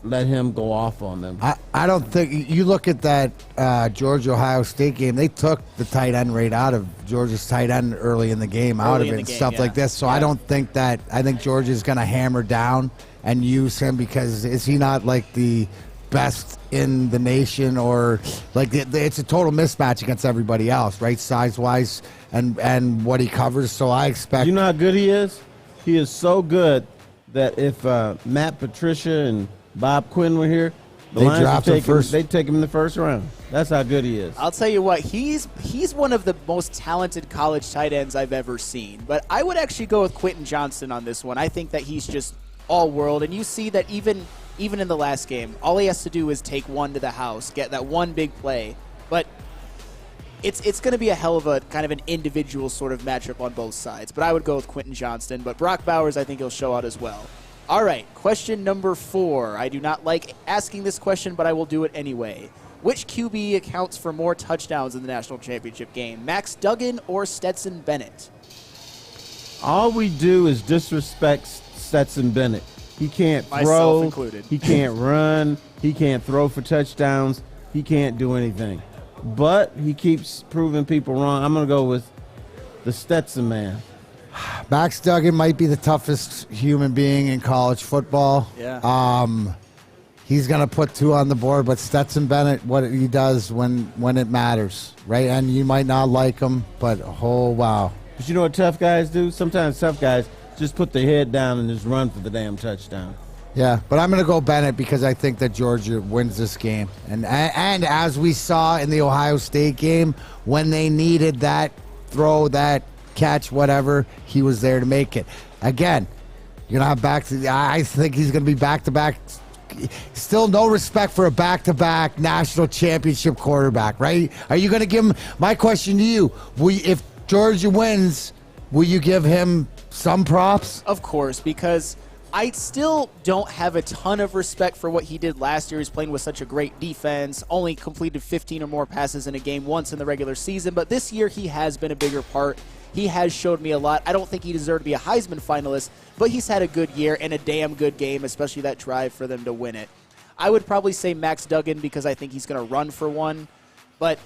let him go off on them. I don't think you look at that Georgia-Ohio State game. They took the tight end rate out of Georgia's tight end early in the game, stuff like this. So I don't think that. I think Georgia's going to hammer down and use him because is he not like the best in the nation or like it's a total mismatch against everybody else, right? Size-wise and what he covers. So I expect. You know how good he is? He is so good that if Matt Patricia and Bob Quinn were here, they'd take him in the first round. That's how good he is. I'll tell you what, he's one of the most talented college tight ends I've ever seen. But I would actually go with Quentin Johnston on this one. I think that he's just all world, and you see that even in the last game, all he has to do is take one to the house, get that one big play. But it's going to be a hell of a kind of an individual sort of matchup on both sides. But I would go with Quentin Johnston. But Brock Bowers, I think he'll show out as well. All right, question number 4. I do not like asking this question, but I will do it anyway. Which QB accounts for more touchdowns in the national championship game, Max Duggan or Stetson Bennett? All we do is disrespect Stetson Bennett. He can't Myself throw, included. He can't run, he can't throw for touchdowns, he can't do anything. But he keeps proving people wrong. I'm going to go with the Stetson man. Max Duggan might be the toughest human being in college football. Yeah. He's going to put 2 on the board, but Stetson Bennett, what he does when it matters, right? And you might not like him, but oh, wow. But you know what tough guys do? Sometimes tough guys just put their head down and just run for the damn touchdown. Yeah, but I'm going to go Bennett because I think that Georgia wins this game. And as we saw in the Ohio State game, when they needed that throw, that catch, whatever, he was there to make it. Again, you're going to have I think he's going to be back-to-back. Still no respect for a back-to-back national championship quarterback, right? Are you going to give him, my question to you, if Georgia wins, will you give him some props? Of course, because I still don't have a ton of respect for what he did last year. He's playing with such a great defense, only completed 15 or more passes in a game once in the regular season, but this year he has been a bigger part. He has showed me a lot. I don't think he deserved to be a Heisman finalist, but he's had a good year and a damn good game, especially that drive for them to win it. I would probably say Max Duggan because I think he's going to run for one, but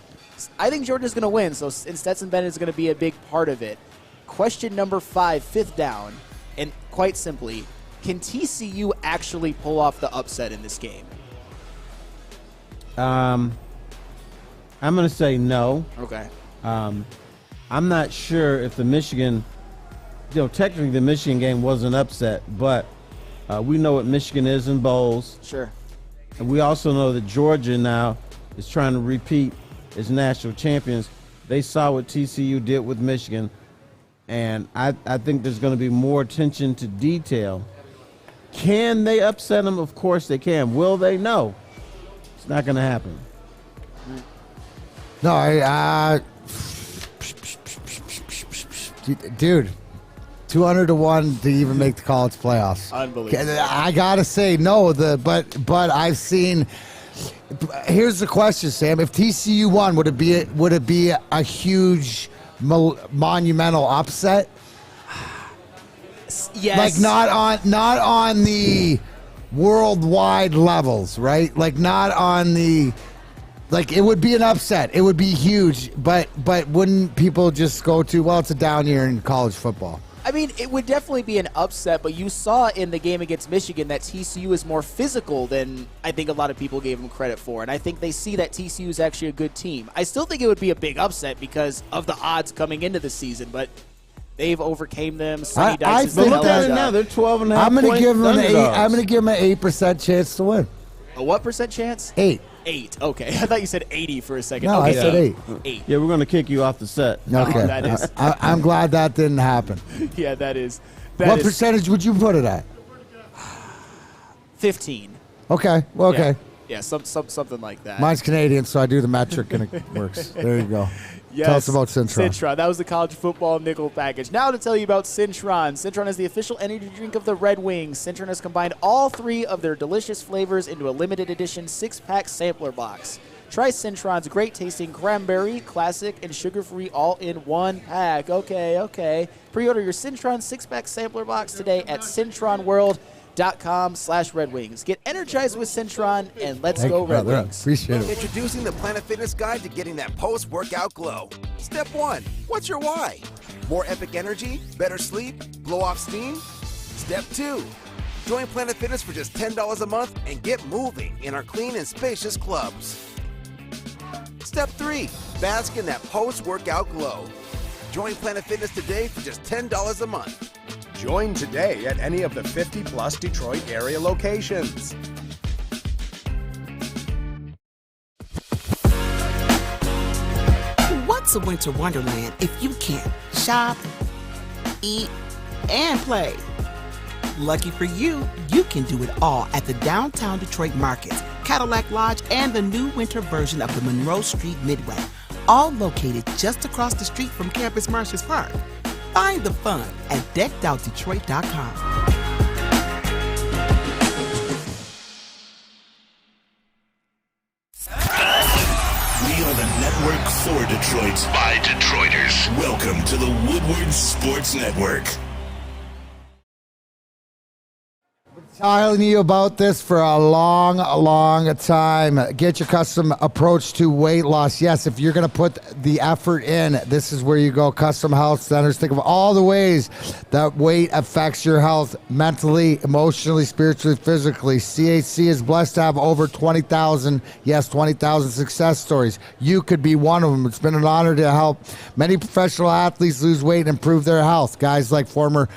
I think Georgia's going to win, so Stetson Bennett is going to be a big part of it. Question number 5, 5th down, and quite simply, can TCU actually pull off the upset in this game? I'm going to say no. Okay. I'm not sure if the Michigan, technically the Michigan game was an upset, but we know what Michigan is in bowls. Sure. And we also know that Georgia now is trying to repeat as national champions. They saw what TCU did with Michigan, and I think there's going to be more attention to detail. Can they upset them? Of course they can. Will they? No. It's not going to happen. No, dude, 200-1 to even make the college playoffs. Unbelievable. I gotta say no. But I've seen. Here's the question, Sam: if TCU won, would it be a huge, monumental upset? Yes. Like not on the worldwide levels, right? Like not on the, like it would be an upset. It would be huge, but wouldn't people just go to, well, it's a down year in college football? I mean, it would definitely be an upset, but you saw in the game against Michigan that TCU is more physical than I think a lot of people gave them credit for, and I think they see that TCU is actually a good team. I still think it would be a big upset because of the odds coming into the season, but they've overcame them. Sonny Dykes is the look at it hell now. They're 12.5 I'm going to give them underdogs. an 8% chance to win. A what percent chance? 8. 8. Okay. I thought you said 80 for a second. No, okay, I said 8. 8. Yeah, we're going to kick you off the set. Okay. that is. I'm glad that didn't happen. Yeah, that is. What percentage would you put it at? 15. Okay. Well, okay. Yeah, something like that. Mine's Canadian, so I do the metric and it works. There you go. Yes. Tell us about Cintron. Cintron. That was the college football nickel package. Now to tell you about Cintron. Cintron is the official energy drink of the Red Wings. Cintron has combined all 3 of their delicious flavors into a limited edition 6-pack sampler box. Try Cintron's great-tasting cranberry, classic, and sugar-free all in one pack. Okay. Pre-order your Cintron 6-pack sampler box today at CintronWorld.com/Red Wings. Get energized with Cintron, and let's go Red Wings. Appreciate it. Introducing the Planet Fitness Guide to getting that post-workout glow. Step 1, what's your why? More epic energy, better sleep, blow off steam? Step 2, join Planet Fitness for just $10 a month and get moving in our clean and spacious clubs. Step 3, bask in that post-workout glow. Join Planet Fitness today for just $10 a month. Join today at any of the 50-plus Detroit area locations. What's a winter wonderland if you can't shop, eat, and play? Lucky for you, you can do it all at the Downtown Detroit Markets, Cadillac Lodge, and the new winter version of the Monroe Street Midway, all located just across the street from Campus Martius Park. Find the fun at deckedoutdetroit.com. We are the network for Detroit by Detroiters. Welcome to the Woodward Sports Network. Telling you about this for a long time. Get your custom approach to weight loss. Yes, if you're going to put the effort in, this is where you go. Custom Health Centers. Think of all the ways that weight affects your health mentally, emotionally, spiritually, physically. CHC is blessed to have over 20,000 success stories. You could be one of them. It's been an honor to help many professional athletes lose weight and improve their health. Guys like former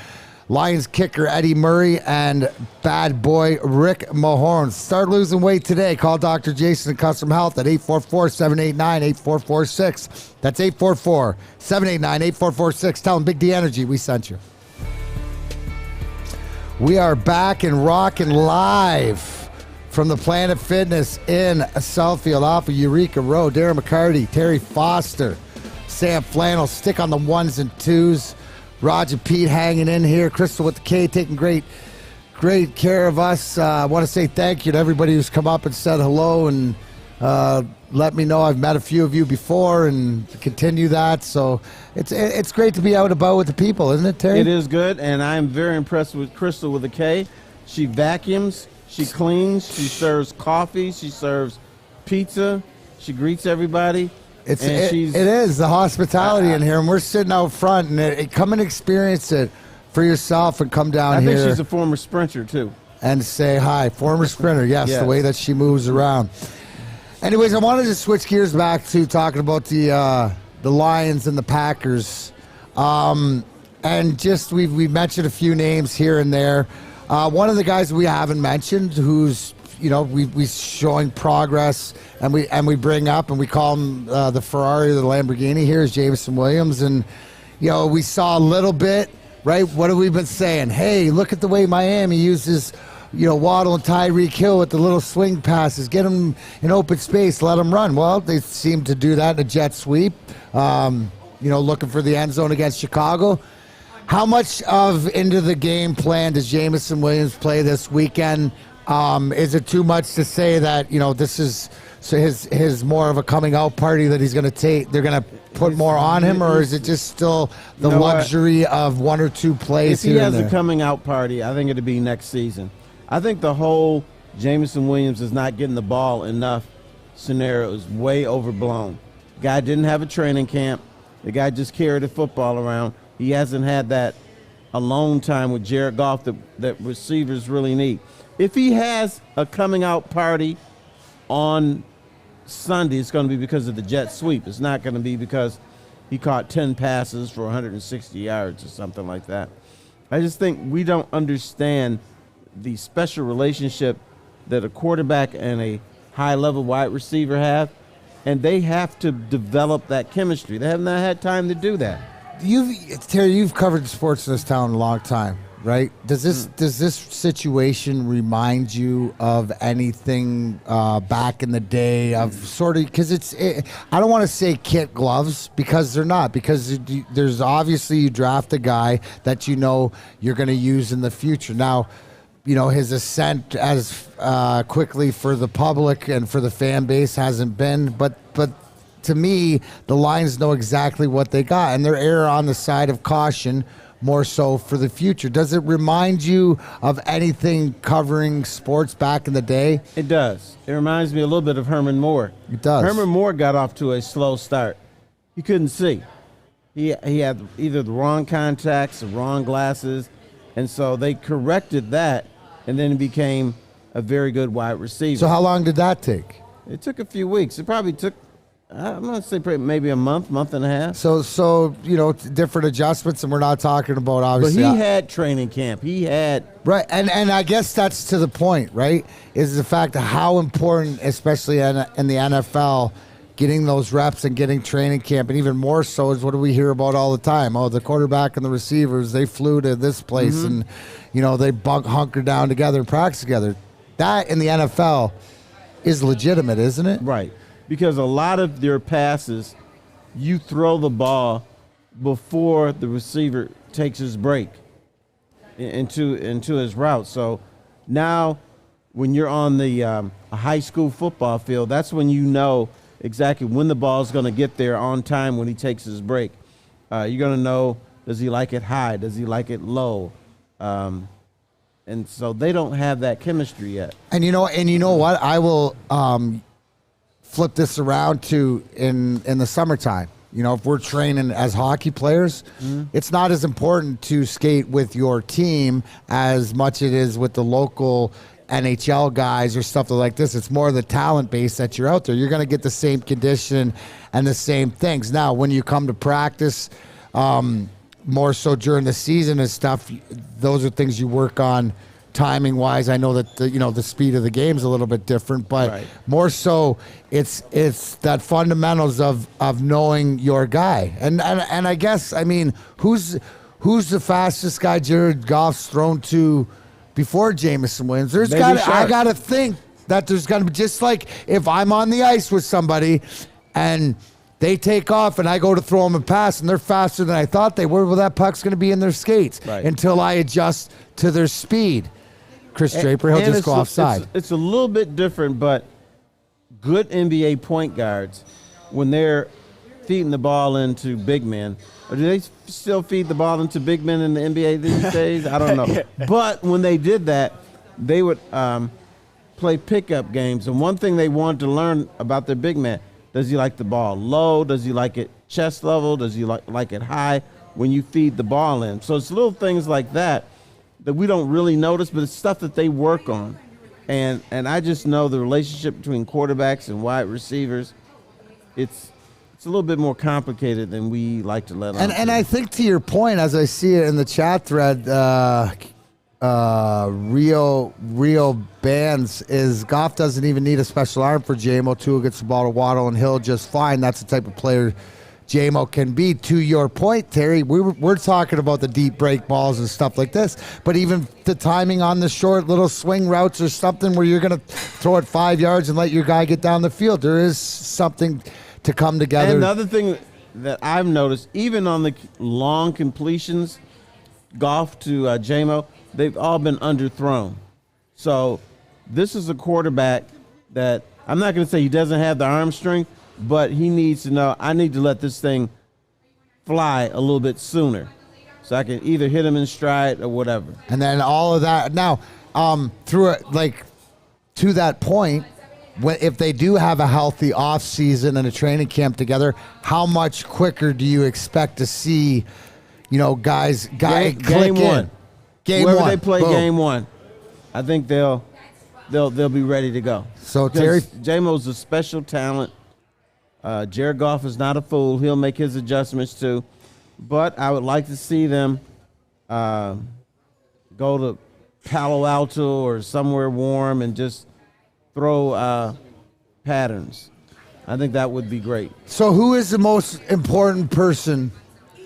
Lions kicker Eddie Murray and bad boy Rick Mahorn. Start losing weight today. Call Dr. Jason at Custom Health at 844-789-8446. That's 844-789-8446. Tell them Big D Energy we sent you. We are back and rocking live from the Planet Fitness in Southfield off of Eureka Road. Darren McCarty, Terry Foster, Sam Flannel, stick on the ones and twos. Roger Pete hanging in here. Crystal with the K taking great care of us. I want to say thank you to everybody who's come up and said hello and let me know I've met a few of you before and continue that. So it's great to be out about with the people, isn't it, Terry? It is good, and I'm very impressed with Crystal with the K. She vacuums, she cleans, she serves coffee, she serves pizza, she greets everybody. It is the hospitality in here, and we're sitting out front, and come and experience it for yourself and come down here. I think she's a former sprinter, too. And say hi. Former sprinter, yes, the way that she moves around. Anyways, I wanted to switch gears back to talking about the Lions and the Packers. And just we've mentioned a few names here and there. One of the guys we haven't mentioned who's we showing progress and we bring up and we call him the Ferrari or the Lamborghini here is Jameson Williams. And we saw a little bit, right? What have we been saying? Hey, look at the way Miami uses Waddle and Tyreek Hill with the little swing passes, get them in open space, let them run. Well, they seem to do that in a jet sweep, looking for the end zone against Chicago. How much of into the game plan does Jameson Williams play this weekend? Is it too much to say that, this is his more of a coming out party that he's going to take? They're going to put more on him, or is it just still the luxury of one or two plays? If he has a coming out party, I think it'll be next season. I think the whole Jameson Williams is not getting the ball enough scenario is way overblown. Guy didn't have a training camp. The guy just carried the football around. He hasn't had that alone time with Jared Goff that receivers really need. If he has a coming out party on Sunday, it's going to be because of the jet sweep. It's not going to be because he caught 10 passes for 160 yards or something like that. I just think we don't understand the special relationship that a quarterback and a high-level wide receiver have, and they have to develop that chemistry. They have not had time to do that. Terry, you've covered sports in this town a long time, right? Does this situation remind you of anything back in the day of sort of, because I don't want to say kid gloves, because they're not, because there's obviously you draft a guy that you're going to use in the future. Now, his ascent as quickly for the public and for the fan base hasn't been, but to me, the Lions know exactly what they got, and they're err on the side of caution more so for the future. Does it remind you of anything covering sports back in the day? It does. It reminds me a little bit of Herman Moore. It does. Herman Moore got off to a slow start. He couldn't see. He had either the wrong contacts, the wrong glasses, and so they corrected that, and then he became a very good wide receiver. So how long did that take? It took a few weeks. It probably took, I'm going to say maybe a month and a half. So different adjustments, and we're not talking about obviously. But he had training camp. He had. Right, and I guess that's to the point, right, is the fact of how important, especially in the NFL, getting those reps and getting training camp, and even more so is what do we hear about all the time? Oh, the quarterback and the receivers, they flew to this place and, they hunkered down together and practice together. That in the NFL is legitimate, isn't it? Right, because a lot of their passes, you throw the ball before the receiver takes his break into his route. So now when you're on the a high school football field, that's when you know exactly when the ball is going to get there on time when he takes his break. You're going to know, does he like it high? Does he like it low? And so they don't have that chemistry yet. And you know what? I will flip this around to in the summertime. If we're training as hockey players, it's not as important to skate with your team as much it is with the local NHL guys or stuff like this. It's more the talent base that you're out there. You're going to get the same condition and the same things. Now, when you come to practice, more so during the season and stuff, those are things you work on timing wise. I know that the speed of the game is a little bit different, but more so it's that fundamentals of knowing your guy. And I guess, who's the fastest guy Jared Goff's thrown to before Jameson Williams? I got to think that there's going to be, just like if I'm on the ice with somebody and they take off and I go to throw them a pass and they're faster than I thought they were, well, that puck's going to be in their skates until I adjust to their speed. Chris Draper, he'll just go offside. It's a little bit different, but good NBA point guards, when they're feeding the ball into big men, or do they still feed the ball into big men in the NBA these days? I don't know. But when they did that, they would play pickup games. And one thing they wanted to learn about their big man, does he like the ball low? Does he like it chest level? Does he like it high when you feed the ball in? So it's little things like that we don't really notice, but it's stuff that they work on. And I just know the relationship between quarterbacks and wide receivers, it's a little bit more complicated than we like to let on. And I think to your point, as I see it in the chat thread, Rio Bands is Goff doesn't even need a special arm for JMO. Tua gets the ball to Waddle and Hill just fine. That's the type of player JMO can be. To your point, Terry, we're talking about the deep break balls and stuff like this, but even the timing on the short little swing routes or something where you're going to throw it 5 yards and let your guy get down the field, there is something to come together. And another thing that I've noticed, even on the long completions, Goff to JMO, they've all been underthrown. So this is a quarterback that I'm not going to say he doesn't have the arm strength, but he needs to know I need to let this thing fly a little bit sooner so I can either hit him in stride or whatever. And then all of that. Now, through it, like to that point, if they do have a healthy off season and a training camp together, how much quicker do you expect to see, guys game click one. in? Game Whoever one. they play Boom. game one, I think they'll be ready to go. So Terry, J-Mo's a special talent. Jared Goff is not a fool. He'll make his adjustments too. But I would like to see them go to Palo Alto or somewhere warm and just throw patterns. I think that would be great. so who is the most important person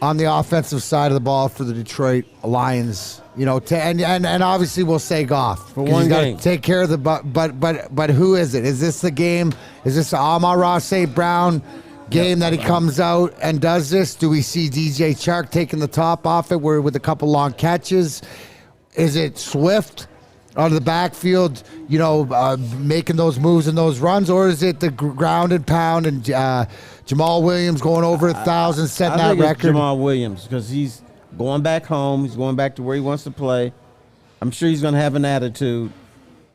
on the offensive side of the ball for the Detroit Lions? And obviously we'll say Goff For one he's gotta game. take care of the but who is it? Is this the game? Is this the Amon-Ra St. Brown game that he comes out and does this? Do we see DJ Chark taking the top off it with a couple long catches? Is it Swift out of the backfield, making those moves and those runs, or is it the ground and pound and Jamal Williams going over 1,000, setting I that think record? it's Jamal Williams because he's going back home. He's going back to where he wants to play. I'm sure he's going to have an attitude.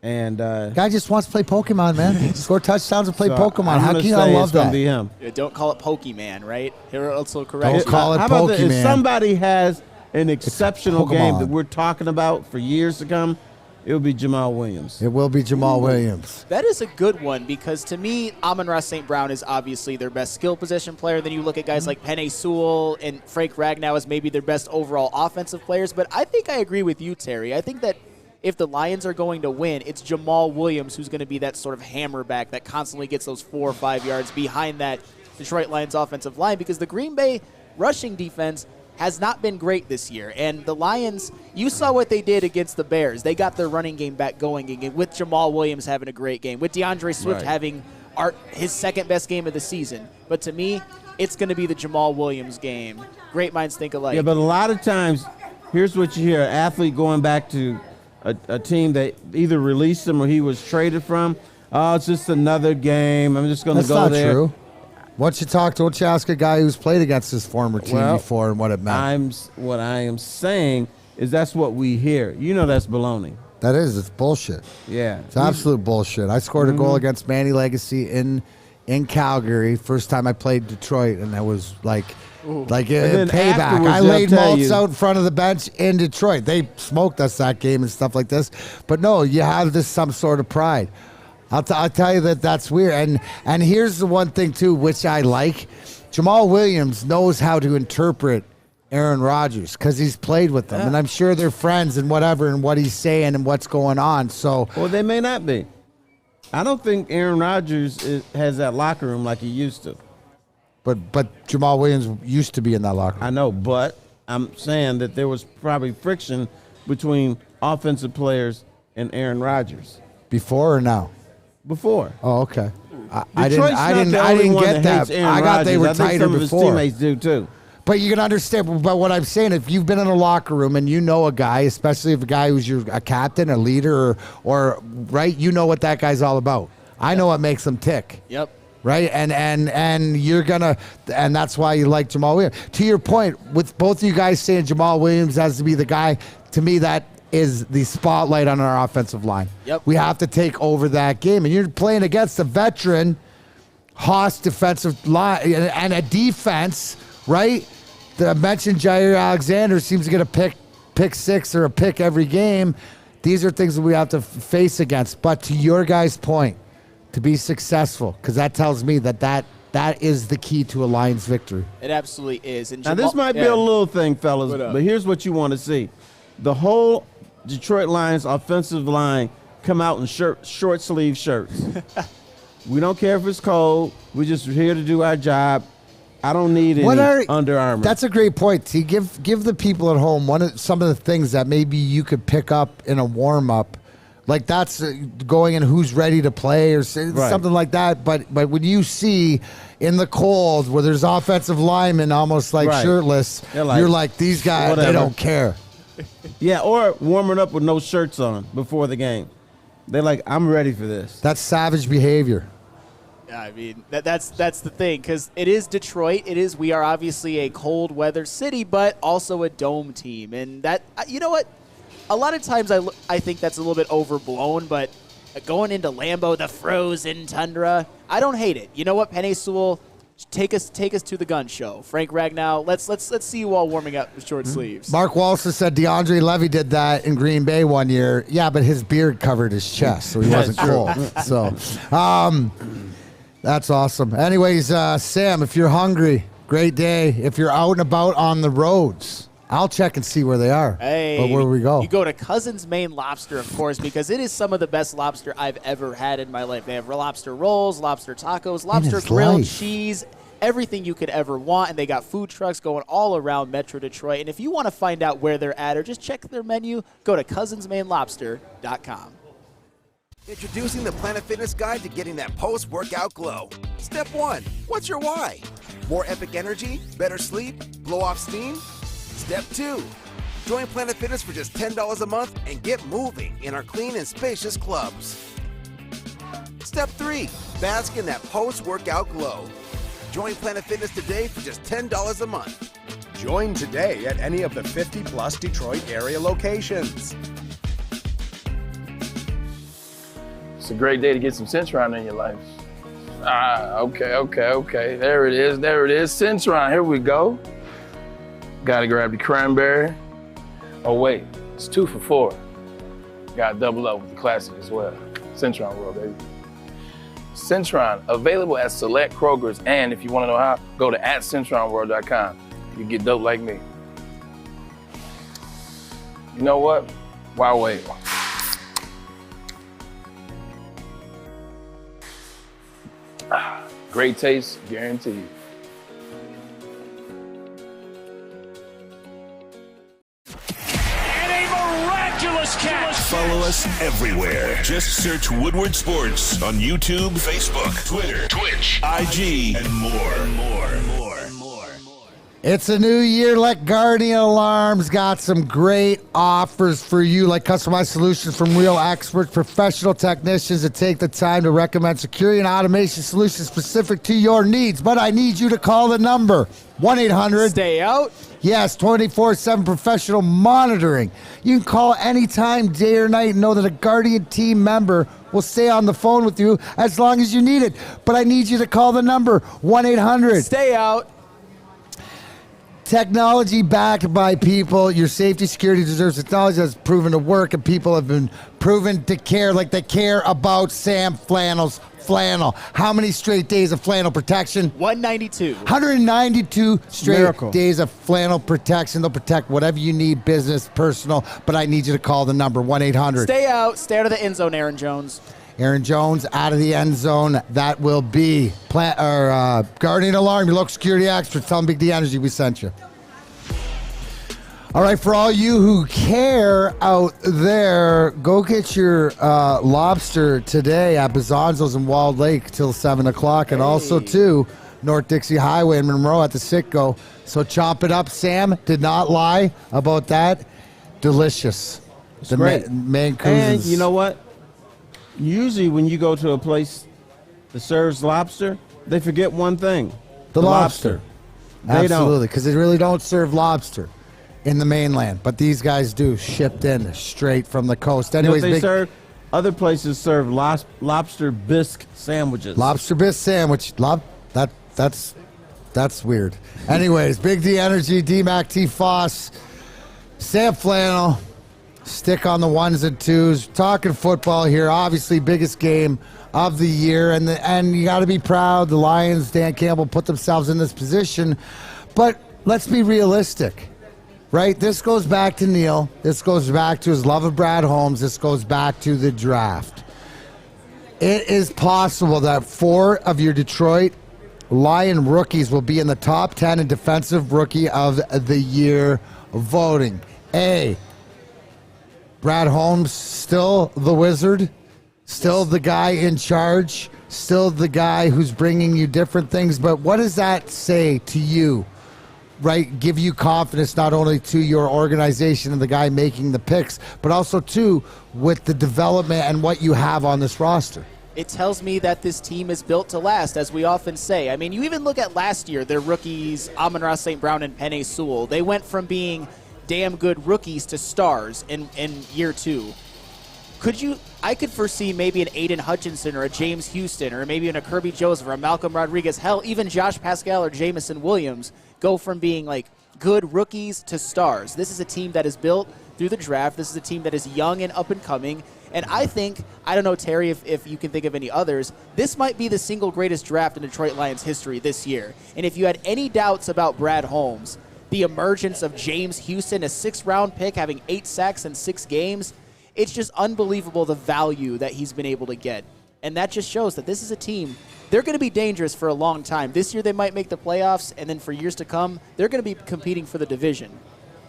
And guy just wants to play Pokemon, man. Score touchdowns and play Pokemon. How can you not say love it's gonna that? be him. Yeah, don't call it Pokemon, right? Here also correct. Don't call it How about this? If Pokemon. somebody has an exceptional game Pokemon. that we're talking about for years to come, it will be Jamal Williams. It will be Jamal Williams. That is a good one because to me, Amon-Ra St. Brown is obviously their best skill position player. Then you look at guys like Penei Sewell and Frank Ragnow as maybe their best overall offensive players. But I think I agree with you, Terry. I think that if the Lions are going to win, it's Jamal Williams who's going to be that sort of hammerback that constantly gets those 4 or 5 yards behind that Detroit Lions offensive line because the Green Bay rushing defense has not been great this year. And the Lions, you saw what they did against the Bears. They got their running game back going again with Jamal Williams having a great game, with DeAndre Swift having his second best game of the season. But to me, it's going to be the Jamal Williams game. Great minds think alike. Yeah, but a lot of times, here's what you hear: an athlete going back to a team that either released him or he was traded from. Oh, it's just another game. I'm just going to go there. That's not true. Once you ask a guy who's played against his former team before and what it meant. What I am saying is that's what we hear. That's baloney. That is. It's bullshit. Yeah. It's absolute bullshit. I scored a goal against Manny Legacy in Calgary. First time I played Detroit, and that was like payback. I laid malts out in front of the bench in Detroit. They smoked us that game and stuff like this. But no, you have some sort of pride. I'll tell you that's weird. And here's the one thing, too, which I like. Jamal Williams knows how to interpret Aaron Rodgers because he's played with them. And I'm sure they're friends and whatever and what he's saying and what's going on. So, well, they may not be. I don't think Aaron Rodgers has that locker room like he used to. But Jamal Williams used to be in that locker room. I know, but I'm saying that there was probably friction between offensive players and Aaron Rodgers. Before or now? Before. Oh, okay. I Detroit's didn't get that. I got they were tighter some of before. His teammates do too. But you can understand. But what I'm saying, if you've been in a locker room and you know a guy, especially if a guy who's a captain, a leader, or right, you know what that guy's all about. I know what makes him tick. Yep. Right, and you're gonna, and that's why you like Jamal Williams. To your point, with both of you guys saying Jamal Williams has to be the guy, to me that is the spotlight on our offensive line. Yep. We have to take over that game, and you're playing against a veteran Haas defensive line and a defense, right? I mentioned Jair Alexander seems to get a pick six or a pick every game. These are things that we have to face against. But to your guys' point, to be successful, because that tells me that is the key to a Lions victory. It absolutely is. And now, this might be a little thing, fellas, but here's what you want to see. The whole Detroit Lions offensive line come out in short sleeve shirts. We don't care if it's cold. We're just here to do our job. I don't need any Under Armour. That's a great point. T. Give the people at home some of the things that maybe you could pick up in a warm-up. Like that's going in who's ready to play or something like that. But when you see in the cold where there's offensive linemen almost like shirtless, you're like, these guys, they don't care. Yeah, or warming up with no shirts on before the game. They're like, I'm ready for this. That's savage behavior. I mean, that's the thing, because it is Detroit. We are obviously a cold weather city, but also a dome team. And that, you know what? A lot of times I think that's a little bit overblown, but going into Lambeau, the frozen tundra, I don't hate it. You know what, Penei Sewell, take us to the gun show. Frank Ragnow, let's see you all warming up with short sleeves. Mark Walsh said DeAndre Levy did that in Green Bay one year. Yeah, but his beard covered his chest, so he wasn't cold. So, that's awesome. Anyways, Sam, if you're hungry, great day. If you're out and about on the roads, I'll check and see where they are. Hey, but where do we go? You go to Cousins Maine Lobster, of course, because it is some of the best lobster I've ever had in my life. They have lobster rolls, lobster tacos, lobster grilled cheese, everything you could ever want, and they got food trucks going all around Metro Detroit. And if you want to find out where they're at or just check their menu, go to cousinsmainelobster.com. Introducing the Planet Fitness Guide to getting that post-workout glow. Step 1. What's your why? More epic energy? Better sleep? Blow off steam? Step 2. Join Planet Fitness for just $10 a month and get moving in our clean and spacious clubs. Step 3. Bask in that post-workout glow. Join Planet Fitness today for just $10 a month. Join today at any of the 50-plus Detroit area locations. It's a great day to get some Centron in your life. Okay. There it is. Centron, here we go. Gotta grab the cranberry. Oh wait, it's 2 for $4. Gotta double up with the classic as well. Centron World, baby. Centron, available at select Krogers, and if you wanna know how, go to @CentronWorld.com. You get dope like me. You know what? Why wait? Great taste, guaranteed. Follow us everywhere. Just search Woodward Sports on YouTube, Facebook, Twitter, Twitch, IG, and more. It's a new year. Let Guardian Alarms got some great offers for you, like customized solutions from real experts, professional technicians that take the time to recommend security and automation solutions specific to your needs. But I need you to call the number 1-800. Stay out. Yes, 24/7 professional monitoring. You can call anytime, day or night, and know that a Guardian team member will stay on the phone with you as long as you need it. But I need you to call the number 1-800. Stay out. Technology backed by people. Your safety security deserves technology that's proven to work, and people have been proven to care, like they care about Sam Flannel's flannel. How many straight days of flannel protection? 192. 192 straight Miracle. days of flannel protection. They'll protect whatever you need, business, personal, but I need you to call the number 1-800. Stay out. Stay out of the end zone, Aaron Jones. Aaron Jones out of the end zone. That will be Guardian Alarm, your local security experts. Tell them Big D Energy we sent you. All right, for all you who care out there, go get your lobster today at Bazanzo's in Walled Lake till 7 o'clock. And also, too, North Dixie Highway in Monroe at the Citgo. So chop it up. Sam did not lie about that. Delicious. It's great. Mancousins. And you know what? Usually when you go to a place that serves lobster, they forget one thing. The lobster. They don't. Absolutely, because they really don't serve lobster in the mainland, but these guys do, shipped in straight from the coast. Anyways, they serve. Other places serve lobster bisque sandwiches. Lobster bisque sandwich. That's weird. Anyways, Big D Energy, DMac, T Foss, Sam Flannel. Stick on the ones and twos. Talking football here. Obviously, biggest game of the year, and you got to be proud. The Lions, Dan Campbell, put themselves in this position. But let's be realistic. Right? This goes back to Neal. This goes back to his love of Brad Holmes. This goes back to the draft. It is possible that 4 of your Detroit Lion rookies will be in the top 10 in Defensive Rookie of the Year voting. Brad Holmes, still the wizard, still the guy in charge, still the guy who's bringing you different things. But what does that say to you right, give you confidence not only to your organization and the guy making the picks, but also, too, with the development and what you have on this roster? It tells me that this team is built to last, as we often say. I mean, you even look at last year, their rookies, Amon-Ra St. Brown and Penei Sewell. They went from being damn good rookies to stars in year 2. I could foresee maybe an Aiden Hutchinson or a James Houston or maybe a Kirby Joseph or a Malcolm Rodriguez. Hell, even Josh Pascal or Jameson Williams go from being like good rookies to stars. This is a team that is built through the draft. This is a team that is young and up and coming. And I think, I don't know, Terry, if you can think of any others, this might be the single greatest draft in Detroit Lions history this year. And if you had any doubts about Brad Holmes, the emergence of James Houston, a 6th-round pick, having 8 sacks in 6 games, it's just unbelievable the value that he's been able to get. And that just shows that this is a team, they're going to be dangerous for a long time. This year they might make the playoffs, and then for years to come, they're going to be competing for the division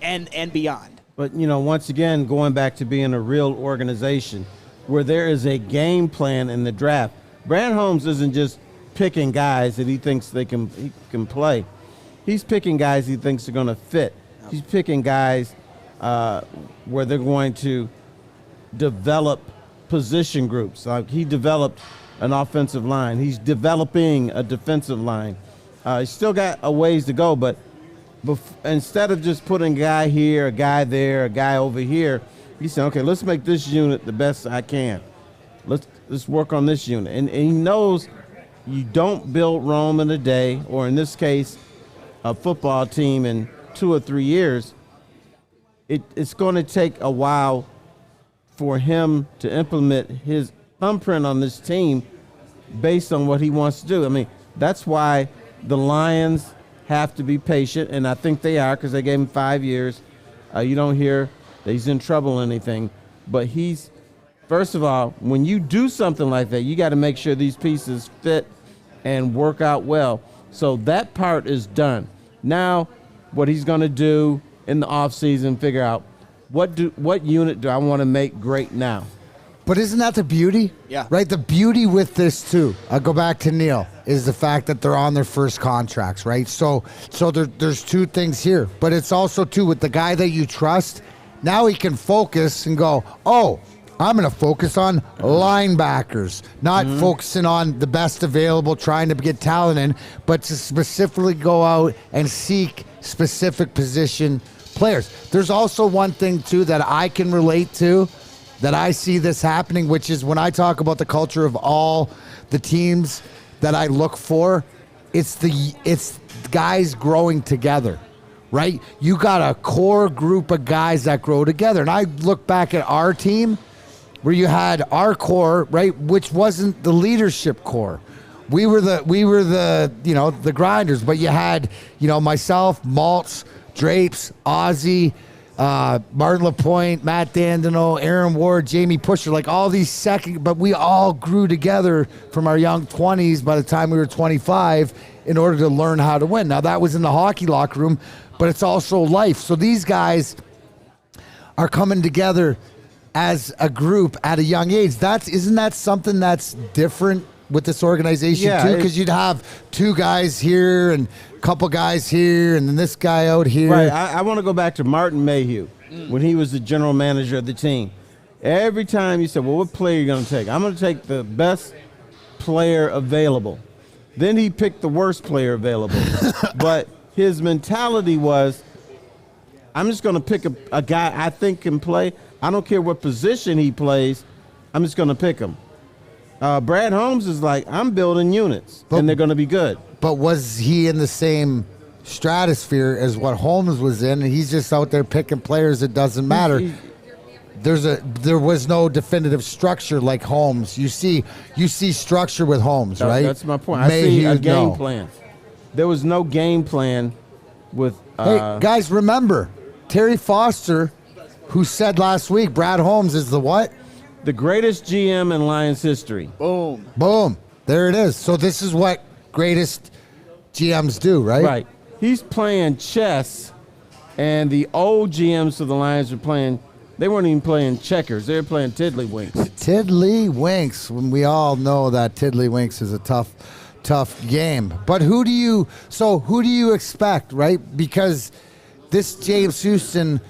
and beyond. But, once again, going back to being a real organization where there is a game plan in the draft. Brad Holmes isn't just picking guys that he thinks he can play. He's picking guys he thinks are going to fit. He's picking guys where they're going to develop position groups. Like he developed an offensive line. He's developing a defensive line. He's still got a ways to go, but instead of just putting a guy here, a guy there, a guy over here, he said, okay, let's make this unit the best I can. Let's work on this unit. And he knows you don't build Rome in a day, or in this case, a football team in 2 or 3 years. It's going to take a while for him to implement his thumbprint on this team based on what he wants to do. I mean, that's why the Lions have to be patient, and I think they are because they gave him 5 years. You don't hear that he's in trouble or anything, but first of all, when you do something like that, you got to make sure these pieces fit and work out well. So that part is done. Now, what he's going to do in the offseason, figure out what unit do I want to make great now. But isn't that the beauty? Yeah. Right? The beauty with this, too, I'll go back to Neal, is the fact that they're on their first contracts, right? So there's 2 things here. But it's also, too, with the guy that you trust, now he can focus and go, oh, I'm going to focus on linebackers, not focusing on the best available, trying to get talent in, but to specifically go out and seek specific position players. There's also one thing, too, that I can relate to, that I see this happening, which is when I talk about the culture of all the teams that I look for, it's guys growing together, right? You got a core group of guys that grow together. And I look back at our team where you had our core, right, which wasn't the leadership core. We were the the grinders, but you had, myself, Maltz, Drapes, Ozzie, Martin LaPointe, Matt Dandino, Aaron Ward, Jamie Pusher, like all these but we all grew together from our young 20s by the time we were 25 in order to learn how to win. Now, that was in the hockey locker room, but it's also life. So these guys are coming together as a group at a young age. Isn't that something that's different with this organization, too? Because you'd have 2 guys here and a couple guys here and then this guy out here. Right. I want to go back to Martin Mayhew when he was the general manager of the team. Every time you said, well, what player are you going to take? I'm going to take the best player available. Then he picked the worst player available. But his mentality was, I'm just going to pick a guy I think can play. I don't care what position he plays. I'm just going to pick him. Brad Holmes is like, I'm building units, and they're going to be good. But was he in the same stratosphere as what Holmes was in, and he's just out there picking players? It doesn't matter. There was no definitive structure like Holmes. You see structure with Holmes, right? That's my point. I see a game plan. There was no game plan with. Hey guys, remember Terry Foster, who said last week Brad Holmes is the what? The greatest GM in Lions history. Boom. Boom. There it is. So this is what greatest GMs do, right? Right. He's playing chess, and the old GMs of the Lions they weren't even playing checkers. They were playing tiddlywinks. Tiddlywinks. When we all know that tiddlywinks is a tough game. But who do you expect, right? Because this James Houston,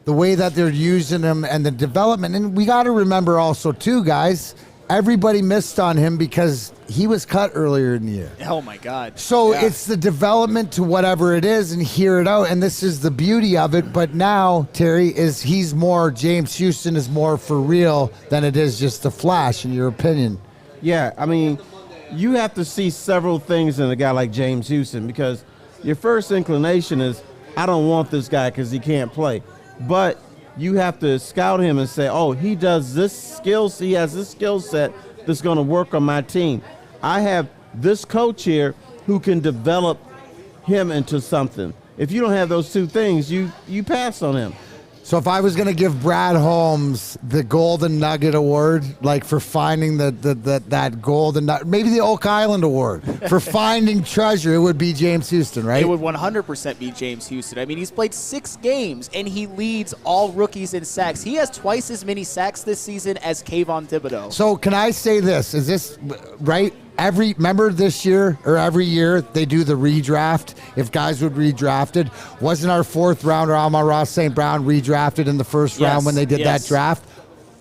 the way that they're using him and the development, and we got to remember also too, guys, everybody missed on him because he was cut earlier in the year. Oh my God. So it's the development to whatever it is and hear it out. And this is the beauty of it. But now, Terry, James Houston is more for real than it is just a flash, in your opinion. Yeah, I mean, you have to see several things in a guy like James Houston, because your first inclination is, I don't want this guy because he can't play. But you have to scout him and say, oh, he has this skill set that's going to work on my team. I have this coach here who can develop him into something. If you don't have those two things, you pass on him. So if I was going to give Brad Holmes the Golden Nugget Award, like for finding that golden nugget, maybe the Oak Island Award for finding treasure, it would be James Houston, right? It would 100% be James Houston. I mean, he's played 6 games, and he leads all rookies in sacks. He has twice as many sacks this season as Kayvon Thibodeau. So can I say this? Is this right? Remember this year, or every year, they do the redraft. If guys would redrafted, wasn't our 4th rounder Amon-Ra St. Brown redrafted in the first round when they did that draft?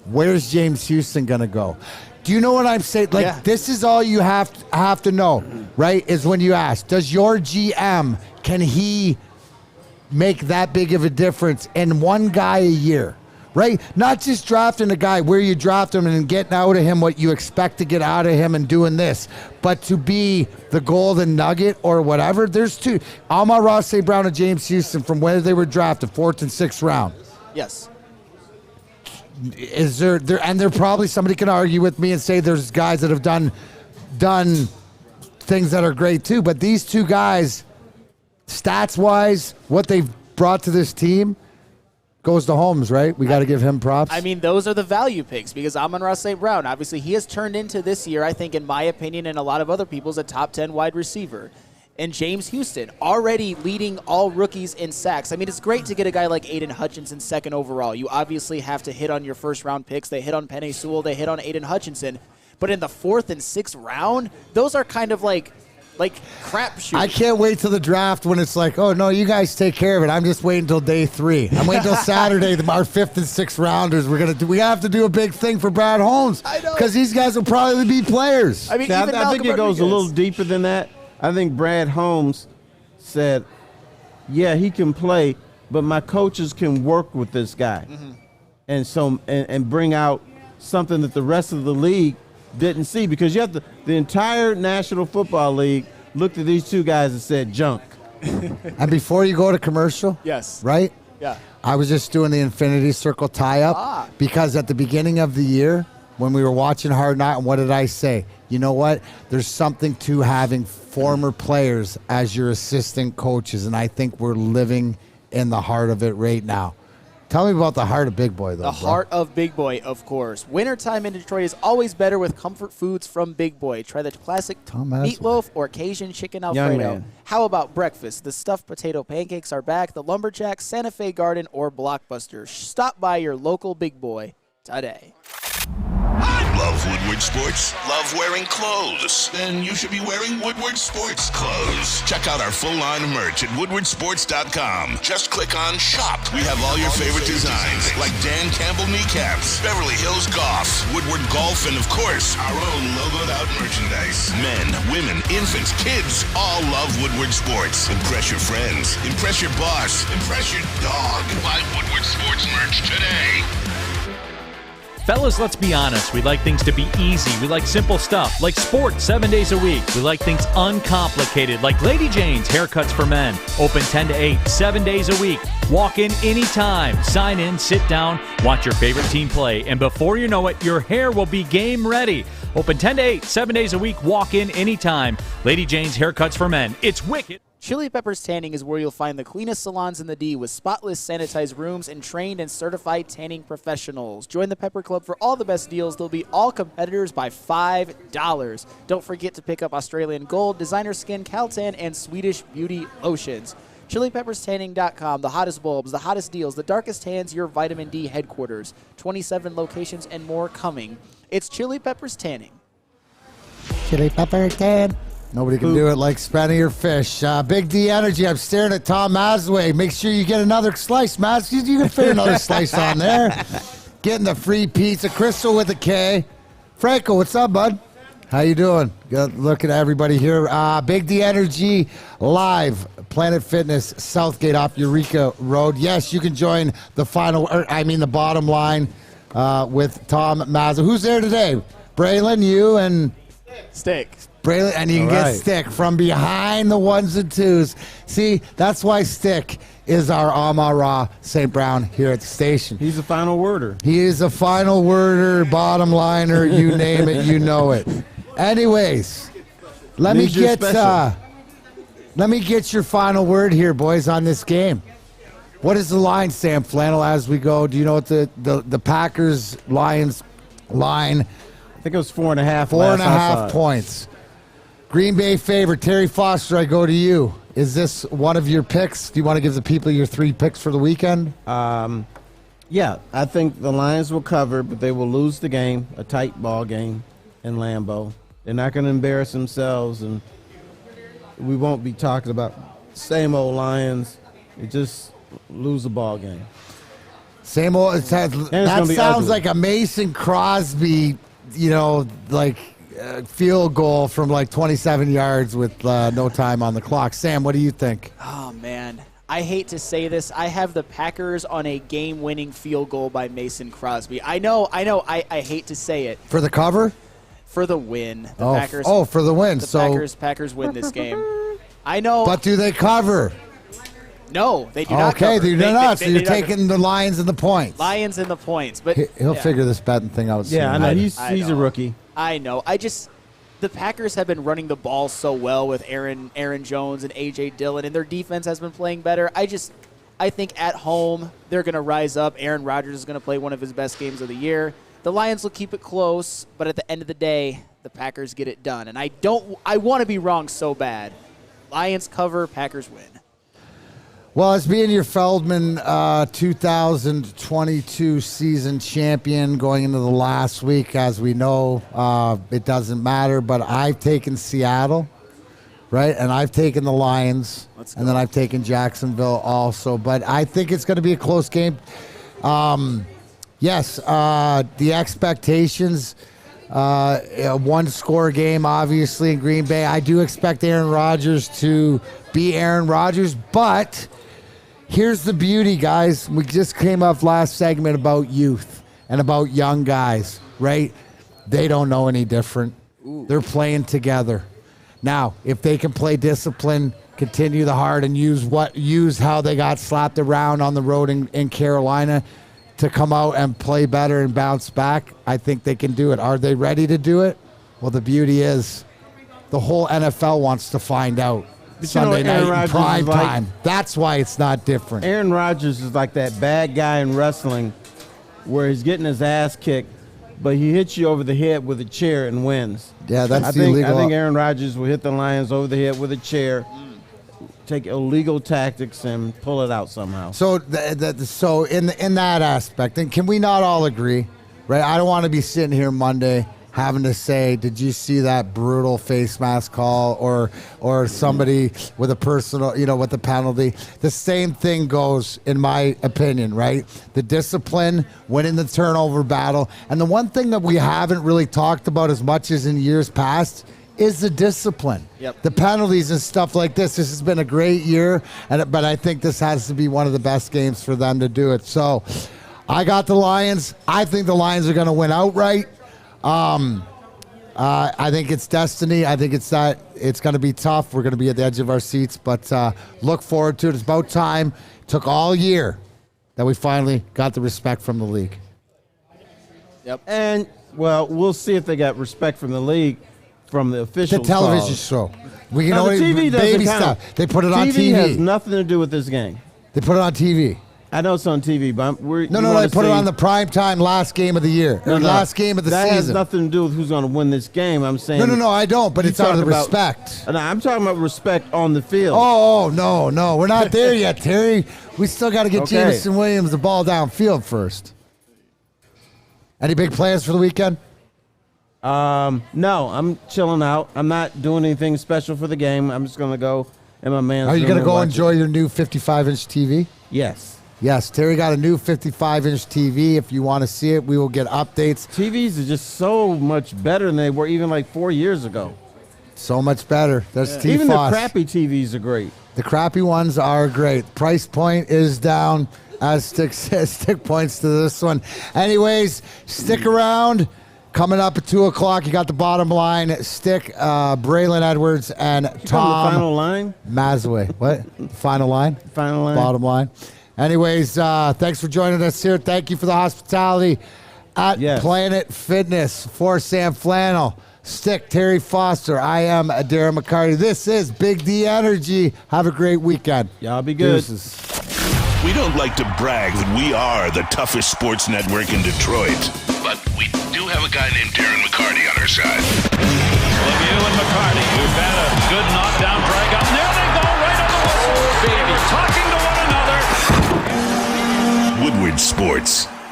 Where's James Houston gonna go? Do you know what I'm saying? Like, this is all you have to know, right? Is when you ask, does your GM, can he make that big of a difference in one guy a year? Right? Not just drafting a guy where you draft him and getting out of him what you expect to get out of him and doing this, but to be the golden nugget or whatever. There's 2. Amon-Ra St. Brown and James Houston from where they were drafted, 4th and 6th round. Yes. Is there and there probably somebody can argue with me and say there's guys that have done things that are great too, but these 2 guys, stats-wise, what they've brought to this team, goes to Holmes, right? We got to give him props. I mean, those are the value picks, because Amon-Ra St. Brown, obviously, he has turned into this year, I think, in my opinion, and a lot of other people's, a top 10 wide receiver. And James Houston, already leading all rookies in sacks. I mean, it's great to get a guy like Aiden Hutchinson 2nd overall. You obviously have to hit on your first-round picks. They hit on Penei Sewell. They hit on Aiden Hutchinson. But in the 4th and 6th round, those are kind of like crapshoot. I can't wait till the draft when it's like, oh, no, you guys take care of it. I'm just waiting until day 3. I'm waiting until Saturday, our 5th and 6th rounders. We have to do a big thing for Brad Holmes. I know. Because these guys will probably be players. I mean, I think it goes a little deeper than that. I think Brad Holmes said, yeah, he can play, but my coaches can work with this guy. Mm-hmm. And so and bring out something that the rest of the league didn't see, because you have the entire National Football League looked at these 2 guys and said junk. And before you go to commercial, yes, right? Yeah. I was just doing the Infinity Circle tie-up because at the beginning of the year, when we were watching Hard Knock, and what did I say? You know what? There's something to having former players as your assistant coaches, and I think we're living in the heart of it right now. Tell me about the heart of Big Boy, though. The heart of Big Boy, of course. Wintertime in Detroit is always better with comfort foods from Big Boy. Try the classic meatloaf or Cajun chicken Alfredo. How about breakfast? The stuffed potato pancakes are back. The Lumberjack, Santa Fe Garden, or Blockbuster. Stop by your local Big Boy today. Love Woodward Sports? Love wearing clothes? Then you should be wearing Woodward Sports clothes. Check out our full line of merch at woodwardsports.com. Just click on Shop. We have all your favorite designs, like Dan Campbell kneecaps, Beverly Hills Golf, Woodward Golf, and of course, our own logoed out merchandise. Men, women, infants, kids all love Woodward Sports. Impress your friends. Impress your boss. Impress your dog. Buy Woodward Sports merch today. Fellas, let's be honest. We like things to be easy. We like simple stuff, like sports 7 days a week. We like things uncomplicated, like Lady Jane's Haircuts for Men. Open 10 to 8, 7 days a week. Walk in anytime. Sign in, sit down, watch your favorite team play. And before you know it, your hair will be game ready. Open 10 to 8, 7 days a week. Walk in anytime. Lady Jane's Haircuts for Men. It's wicked. Chili Peppers Tanning is where you'll find the cleanest salons in the D with spotless, sanitized rooms and trained and certified tanning professionals. Join the Pepper Club for all the best deals. They'll beat all competitors by $5. Don't forget to pick up Australian Gold, Designer Skin, Caltan, and Swedish Beauty Lotions. ChiliPeppersTanning.com, the hottest bulbs, the hottest deals, the darkest tans, your vitamin D headquarters. 27 locations and more coming. It's Chili Peppers Tanning. Chili Pepper Tan. Nobody can do it like spending your fish. Big D Energy. I'm staring at Tom Mazaway. Make sure you get another slice, Maz. You can fit another slice on there. Getting the free pizza. Crystal with a K. Franco, what's up, bud? How you doing? Good. Look at everybody here. Big D Energy live. Planet Fitness, Southgate off Eureka Road. Yes, you can join the bottom line with Tom Mazza. Who's there today? Braylon, you, and Stick. Braylon, and you can get Stick from behind the ones and twos. See, that's why Stick is our Amon-Ra St. Brown here at the station. He's a final worder. He is a final worder, bottom liner, you name it, you know it. Anyways, let me get your final word here, boys, on this game. What is the line, Sam Flannel, as we go? Do you know what the Packers-Lions line? I think it was 4.5. 4.5 points. Green Bay favorite. Terry Foster, I go to you. Is this one of your picks? Do you want to give the people your 3 picks for the weekend? Yeah, I think the Lions will cover, but they will lose the game, a tight ball game in Lambeau. They're not going to embarrass themselves, and we won't be talking about same old Lions. They just lose a ball game. Same old. That sounds like a Mason Crosby, field goal from 27 yards with no time on the clock. Sam, what do you think? Oh, man. I hate to say this. I have the Packers on a game-winning field goal by Mason Crosby. I know. I hate to say it. For the cover? For the win. The Packers. Oh, for the win. Packers win this game. I know. But do they cover? No, they do not cover. Okay, they do not. So you're taking the Lions and the points. Lions and the points. But he'll figure this betting thing out soon. Yeah, I know. He's a rookie. I know. The Packers have been running the ball so well with Aaron Jones and A.J. Dillon, and their defense has been playing better. I think at home they're going to rise up. Aaron Rodgers is going to play one of his best games of the year. The Lions will keep it close, but at the end of the day, the Packers get it done. And I want to be wrong so bad. Lions cover, Packers win. Well, as being your Feldman 2022 season champion going into the last week, as we know, it doesn't matter, but I've taken Seattle, right? And I've taken the Lions, and then I've taken Jacksonville also. But I think it's going to be a close game. Yes, the expectations, a one-score game, obviously, in Green Bay. I do expect Aaron Rodgers to be Aaron Rodgers, but here's the beauty, guys. We just came off last segment about youth and about young guys, right? They don't know any different. They're playing together. Now, if they can play discipline, continue the heart, and use how they got slapped around on the road in Carolina to come out and play better and bounce back, I think they can do it. Are they ready to do it? Well, the beauty is the whole NFL wants to find out. But Sunday night in prime time. That's why it's not different. Aaron Rodgers is like that bad guy in wrestling where he's getting his ass kicked, but he hits you over the head with a chair and wins. Yeah, that's I think Aaron Rodgers will hit the Lions over the head with a chair, take illegal tactics, and pull it out somehow. So, so in that aspect, and can we not all agree, right? I don't want to be sitting here Monday having to say, did you see that brutal face mask call, or somebody with a personal, with the penalty? The same thing goes, in my opinion, right? The discipline, winning the turnover battle. And the one thing that we haven't really talked about as much as in years past is the discipline. Yep. The penalties and stuff like this. This has been a great year, but I think this has to be one of the best games for them to do it. So I got the Lions. I think the Lions are going to win outright. I think it's destiny. I think it's going to be tough. We're going to be at the edge of our seats, but look forward to it. It's about time. It took all year that we finally got the respect from the league. Yep. And, well, we'll see if they got respect from the league, from the officials. The television show. We can the only TV baby doesn't count. stuff. They put it on TV. TV has nothing to do with this game. They put it on TV. I know it's on TV, but No, they put it on the primetime last game of the year. Last game of the season. That has nothing to do with who's going to win this game. I'm saying. No, I don't, but it's out of the respect. No, I'm talking about respect on the field. Oh, no. We're not there yet, Terry. We still got to get Jameson Williams the ball downfield first. Any big plans for the weekend? No, I'm chilling out. I'm not doing anything special for the game. I'm just gonna go in my man's. Are you room gonna and go watch enjoy it. your new 55-inch TV? Yes. Yes, Terry got a new 55-inch TV. If you want to see it, we will get updates. TVs are just so much better than they were even like 4 years ago. So much better. That's T. Even Foss. the crappy TVs are great. The crappy ones are great. Price point is down, as Stick says. Stick points to this one. Anyways, stick around. Coming up at 2 o'clock, you got the bottom line. Stick, Braylon Edwards, and Tom. The final line? Mazaway. What? Final line? Final line. Bottom line. Anyways, thanks for joining us here. Thank you for the hospitality at Planet Fitness. For Sam Flannel, Stick, Terry Foster, I am Darren McCarty. This is Big D Energy. Have a great weekend. Y'all be good. Deuces. We don't like to brag that we are the toughest sports network in Detroit, but we do have a guy named Darren McCarty on our side. Lemieux and McCarty, who've had a good knockdown drag up. There they go, right on the whistle. They were talking to one another. Woodward Sports.